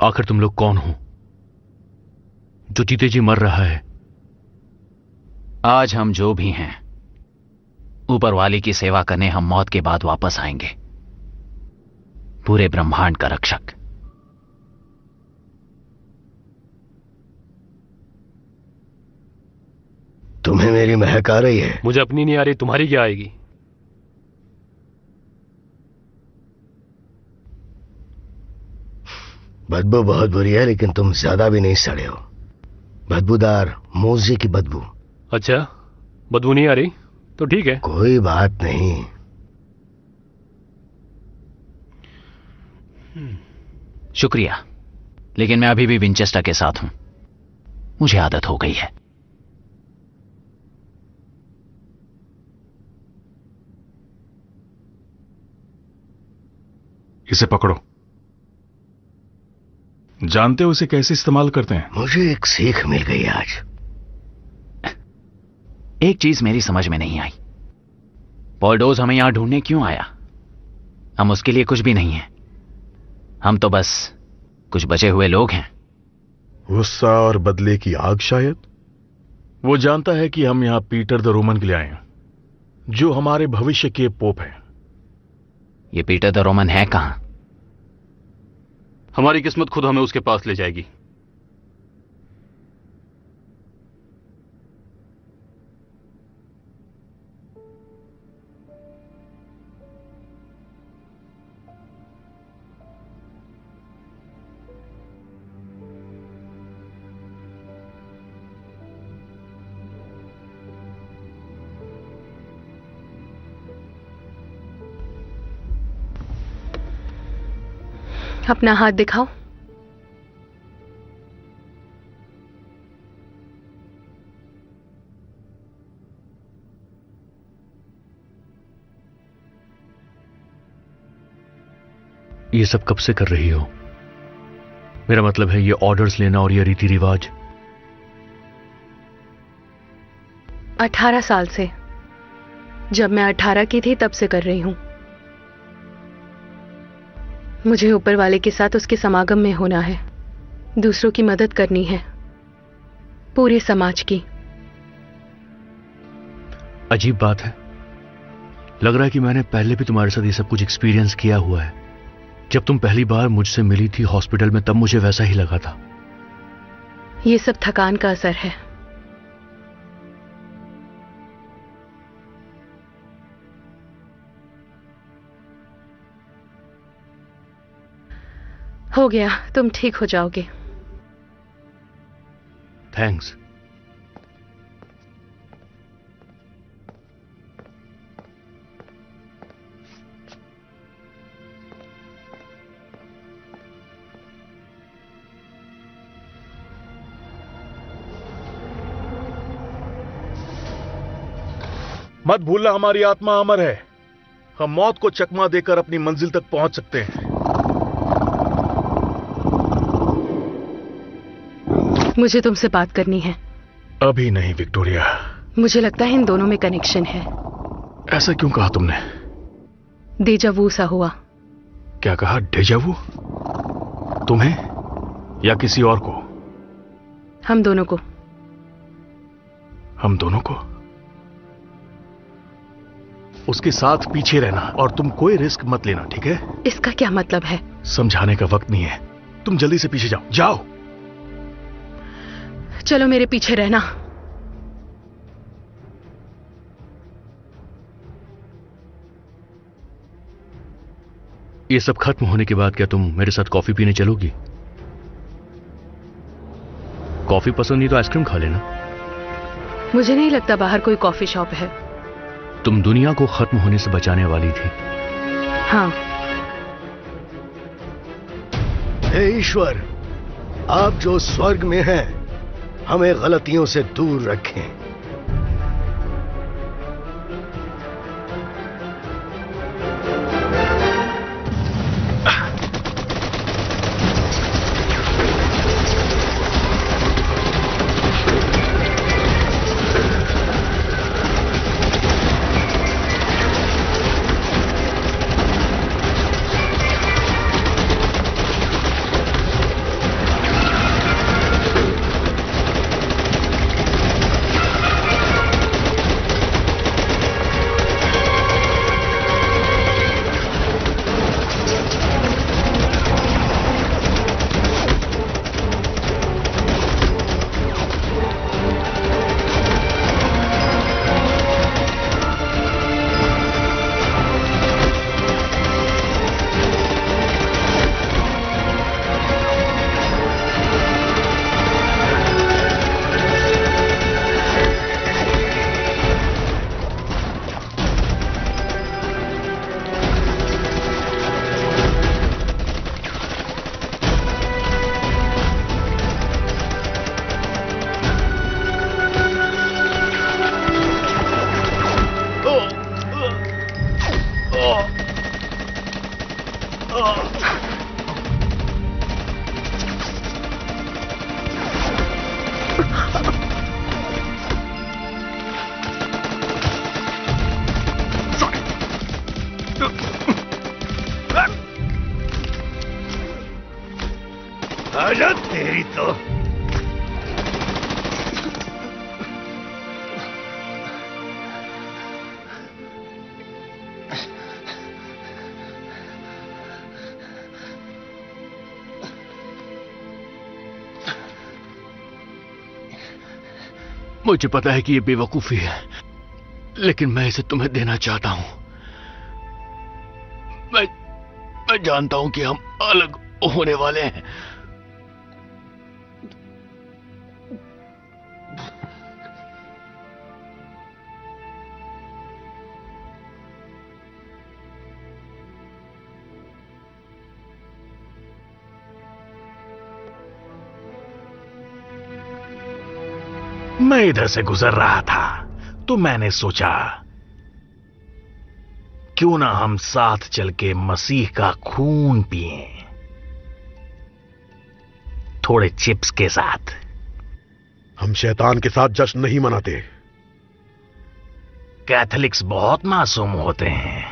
Speaker 8: आखिर तुम लोग कौन हो? जो चीते जी मर रहा है।
Speaker 1: आज हम जो भी हैं, ऊपर वाले की सेवा करने हम मौत के बाद वापस आएंगे, पूरे ब्रह्मांड का रक्षक।
Speaker 9: तुम्हें मेरी महक आ रही है?
Speaker 3: मुझे अपनी नहीं आ रही, तुम्हारी क्या आएगी?
Speaker 9: बदबू बहुत बुरी है, लेकिन तुम ज्यादा भी नहीं सड़े हो। बदबूदार मोजे की बदबू।
Speaker 3: अच्छा, बदबू नहीं आ रही तो ठीक है।
Speaker 9: कोई बात नहीं।
Speaker 1: शुक्रिया, लेकिन मैं अभी भी विंचेस्टर के साथ हूं। मुझे आदत हो गई है।
Speaker 5: इसे पकड़ो। जानते हो इसे कैसे इस्तेमाल करते हैं?
Speaker 9: मुझे एक सीख मिल गई आज।
Speaker 1: एक चीज मेरी समझ में नहीं आई, पॉल्डोज हमें यहां ढूंढने क्यों आया? हम उसके लिए कुछ भी नहीं हैं। हम तो बस कुछ बचे हुए लोग हैं।
Speaker 10: गुस्सा और बदले की आग शायद।
Speaker 5: वो जानता है कि हम यहां पीटर द रोमन के लिए आए हैं, जो हमारे भविष्य के पोप हैं।
Speaker 1: ये पीटर द रोमन है कहां?
Speaker 2: हमारी किस्मत खुद हमें उसके पास ले जाएगी।
Speaker 6: अपना हाथ दिखाओ।
Speaker 8: ये सब कब से कर रही हो? मेरा मतलब है ये ऑर्डर्स लेना और ये रीति रिवाज।
Speaker 6: 18 साल से। जब मैं 18 की थी तब से कर रही हूं। मुझे ऊपर वाले के साथ उसके समागम में होना है, दूसरों की मदद करनी है, पूरे समाज की।
Speaker 8: अजीब बात है, लग रहा है कि मैंने पहले भी तुम्हारे साथ ये सब कुछ एक्सपीरियंस किया हुआ है। जब तुम पहली बार मुझसे मिली थी हॉस्पिटल में, तब मुझे वैसा ही लगा था।
Speaker 6: ये सब थकान का असर है। हो गया, तुम ठीक हो जाओगे।
Speaker 8: थैंक्स।
Speaker 5: मत भूलना, हमारी आत्मा अमर है। हम मौत को चकमा देकर अपनी मंजिल तक पहुंच सकते हैं।
Speaker 6: मुझे तुमसे बात करनी है।
Speaker 5: अभी नहीं विक्टोरिया।
Speaker 6: मुझे लगता है इन दोनों में कनेक्शन है।
Speaker 5: ऐसा क्यों कहा तुमने?
Speaker 6: डेजावू सा हुआ।
Speaker 5: क्या कहा? डेजावू? तुम्हें या किसी और को?
Speaker 6: हम दोनों को।
Speaker 5: हम दोनों को? उसके साथ पीछे रहना और तुम कोई रिस्क मत लेना, ठीक है?
Speaker 6: इसका क्या मतलब है?
Speaker 5: समझाने का वक्त नहीं है। तुम जल्दी से पीछे जाओ। जाओ।
Speaker 6: चलो मेरे पीछे रहना।
Speaker 8: ये सब खत्म होने के बाद क्या तुम मेरे साथ कॉफी पीने चलोगी? कॉफी पसंद नहीं तो आइसक्रीम खा लेना।
Speaker 6: मुझे नहीं लगता बाहर कोई कॉफी शॉप है।
Speaker 8: तुम दुनिया को खत्म होने से बचाने वाली थी।
Speaker 6: हाँ।
Speaker 9: हे ईश्वर, आप जो स्वर्ग में हैं, हमें गलतियों से दूर रखें। आजा तेरी तो।
Speaker 8: मुझे पता है कि ये बेवकूफी है, लेकिन मैं इसे तुम्हें देना चाहता हूं। मैं जानता हूं कि हम अलग होने वाले हैं।
Speaker 5: मैं इधर से गुजर रहा था तो मैंने सोचा क्यों ना हम साथ चल के मसीह का खून पिएं, थोड़े चिप्स के साथ।
Speaker 10: हम शैतान के साथ जश्न नहीं मनाते।
Speaker 5: कैथोलिक्स बहुत मासूम होते हैं,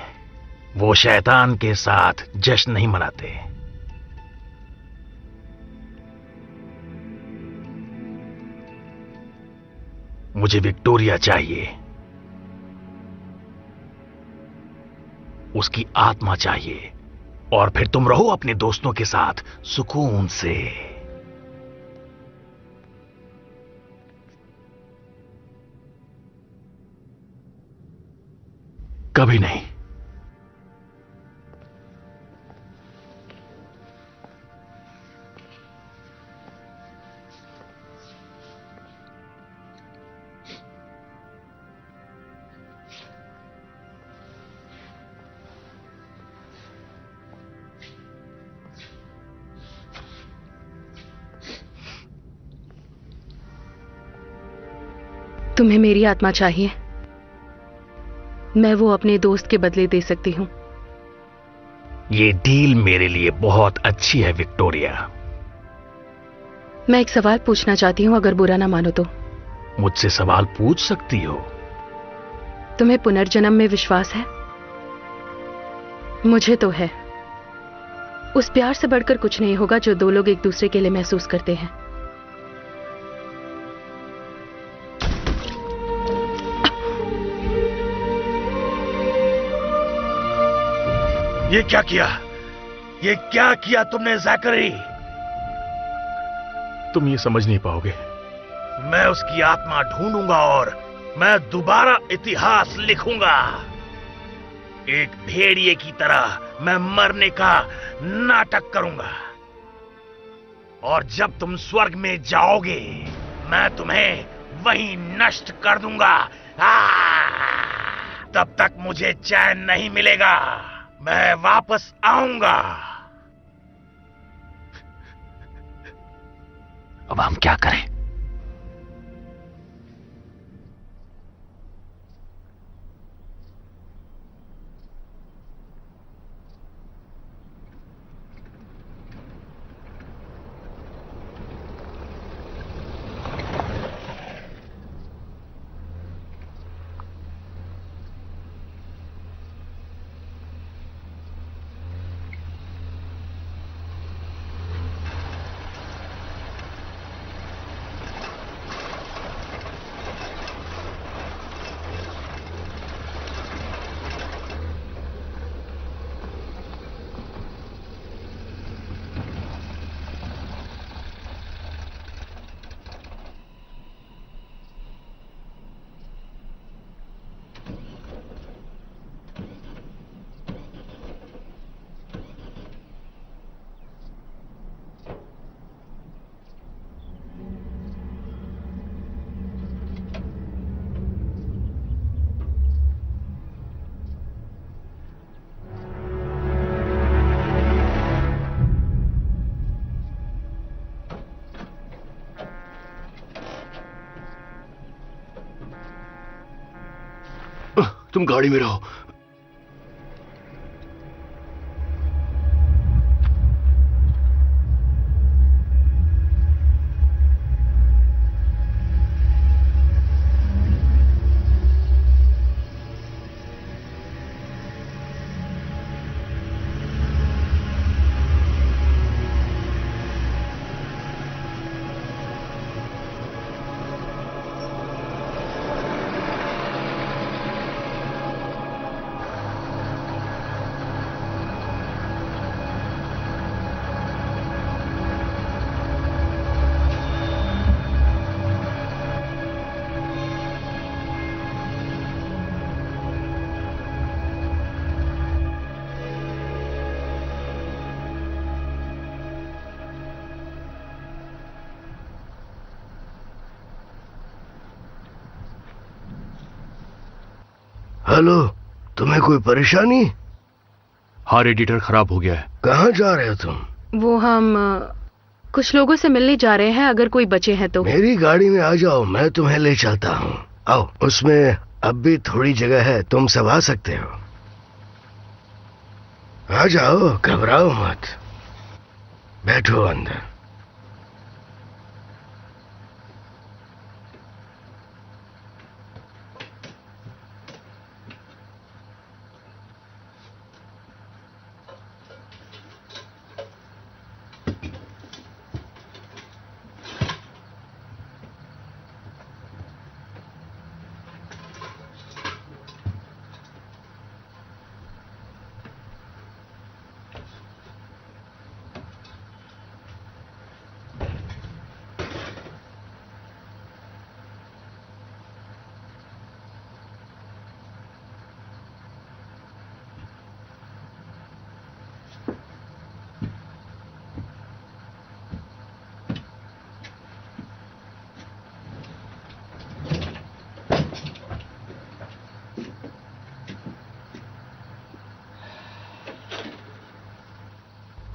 Speaker 5: वो शैतान के साथ जश्न नहीं मनाते। मुझे विक्टोरिया चाहिए, उसकी आत्मा चाहिए, और फिर तुम रहो अपने दोस्तों के साथ सुकून से। कभी नहीं।
Speaker 6: तुम्हें मेरी आत्मा चाहिए, मैं वो अपने दोस्त के बदले दे सकती हूं।
Speaker 5: ये डील मेरे लिए बहुत अच्छी है विक्टोरिया।
Speaker 6: मैं एक सवाल पूछना चाहती हूं, अगर बुरा ना मानो तो।
Speaker 5: मुझसे सवाल पूछ सकती हो।
Speaker 6: तुम्हें पुनर्जन्म में विश्वास है? मुझे तो है। उस प्यार से बढ़कर कुछ नहीं होगा जो दो लोग एक दूसरे के लिए महसूस करते हैं।
Speaker 5: ये क्या किया? ये क्या किया तुमने ज़ैकरी? तुम ये समझ नहीं पाओगे। मैं उसकी आत्मा ढूंढूंगा और मैं दोबारा इतिहास लिखूंगा। एक भेड़िए की तरह मैं मरने का नाटक करूंगा, और जब तुम स्वर्ग में जाओगे मैं तुम्हें वहीं नष्ट कर दूंगा। तब तक मुझे चैन नहीं मिलेगा। मैं वापस आऊंगा। अब हम क्या करें?
Speaker 8: तुम गाड़ी में रहो।
Speaker 9: हेलो, तुम्हें कोई परेशानी?
Speaker 8: हाँ, रेडिएटर खराब हो गया है।
Speaker 9: कहाँ जा रहे हो तुम?
Speaker 6: वो हम कुछ लोगों से मिलने जा रहे हैं, अगर कोई बचे हैं तो।
Speaker 9: मेरी गाड़ी में आ जाओ, मैं तुम्हें ले चलता हूँ। आओ, उसमें अब भी थोड़ी जगह है, तुम सब आ सकते हो। आ जाओ, घबराओ मत, बैठो अंदर।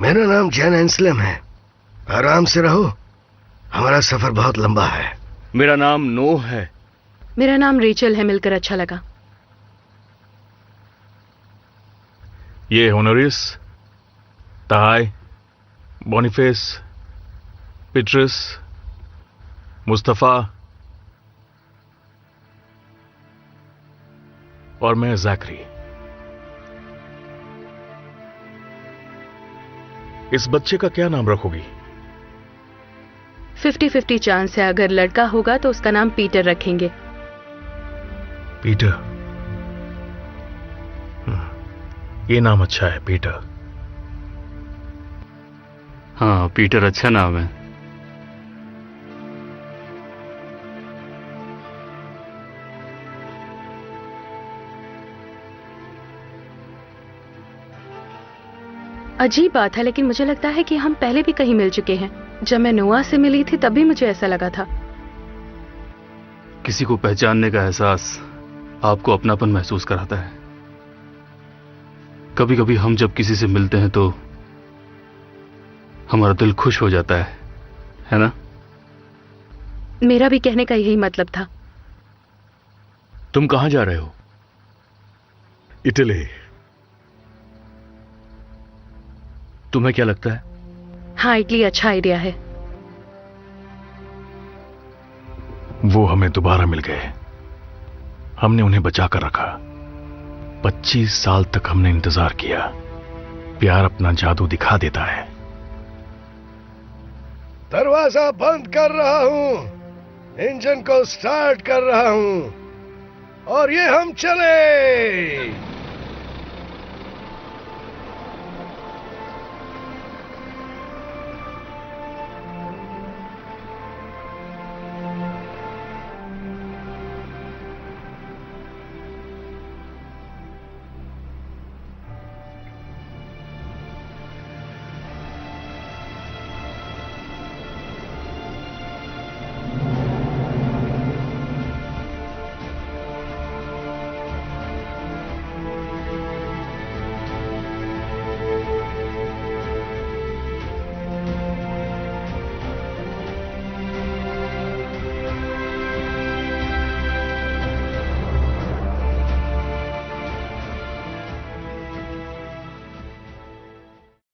Speaker 9: मेरा नाम जैन एंसलम है। आराम से रहो, हमारा सफर बहुत लंबा है।
Speaker 8: मेरा नाम नोह है।
Speaker 6: मेरा नाम रेचल है, मिलकर अच्छा लगा।
Speaker 5: ये होनोरिस, ताहाई, बोनिफेस, पिट्रस, मुस्तफा और मैं जैकरी। इस बच्चे का क्या नाम रखोगी?
Speaker 6: 50-50 चांस है, अगर लड़का होगा तो उसका नाम पीटर रखेंगे।
Speaker 5: पीटर, ये नाम अच्छा है, पीटर।
Speaker 3: हाँ, पीटर अच्छा नाम है।
Speaker 6: अजीब बात है, लेकिन मुझे लगता है कि हम पहले भी कहीं मिल चुके हैं। जब मैं नोआ से मिली थी तब भी मुझे ऐसा लगा था।
Speaker 3: किसी को पहचानने का एहसास आपको अपनापन महसूस कराता है। कभी कभी हम जब किसी से मिलते हैं तो हमारा दिल खुश हो जाता है ना?
Speaker 6: मेरा भी कहने का यही मतलब था।
Speaker 8: तुम कहां जा रहे हो?
Speaker 10: इटली।
Speaker 8: तुम्हें क्या लगता है?
Speaker 6: हाँ, इटली अच्छा आइडिया है।
Speaker 5: वो हमें दोबारा मिल गए। हमने उन्हें बचा कर रखा। 25 साल तक हमने इंतजार किया। प्यार अपना जादू दिखा देता है।
Speaker 9: दरवाजा बंद कर रहा हूं, इंजन को स्टार्ट कर रहा हूं और ये हम चले।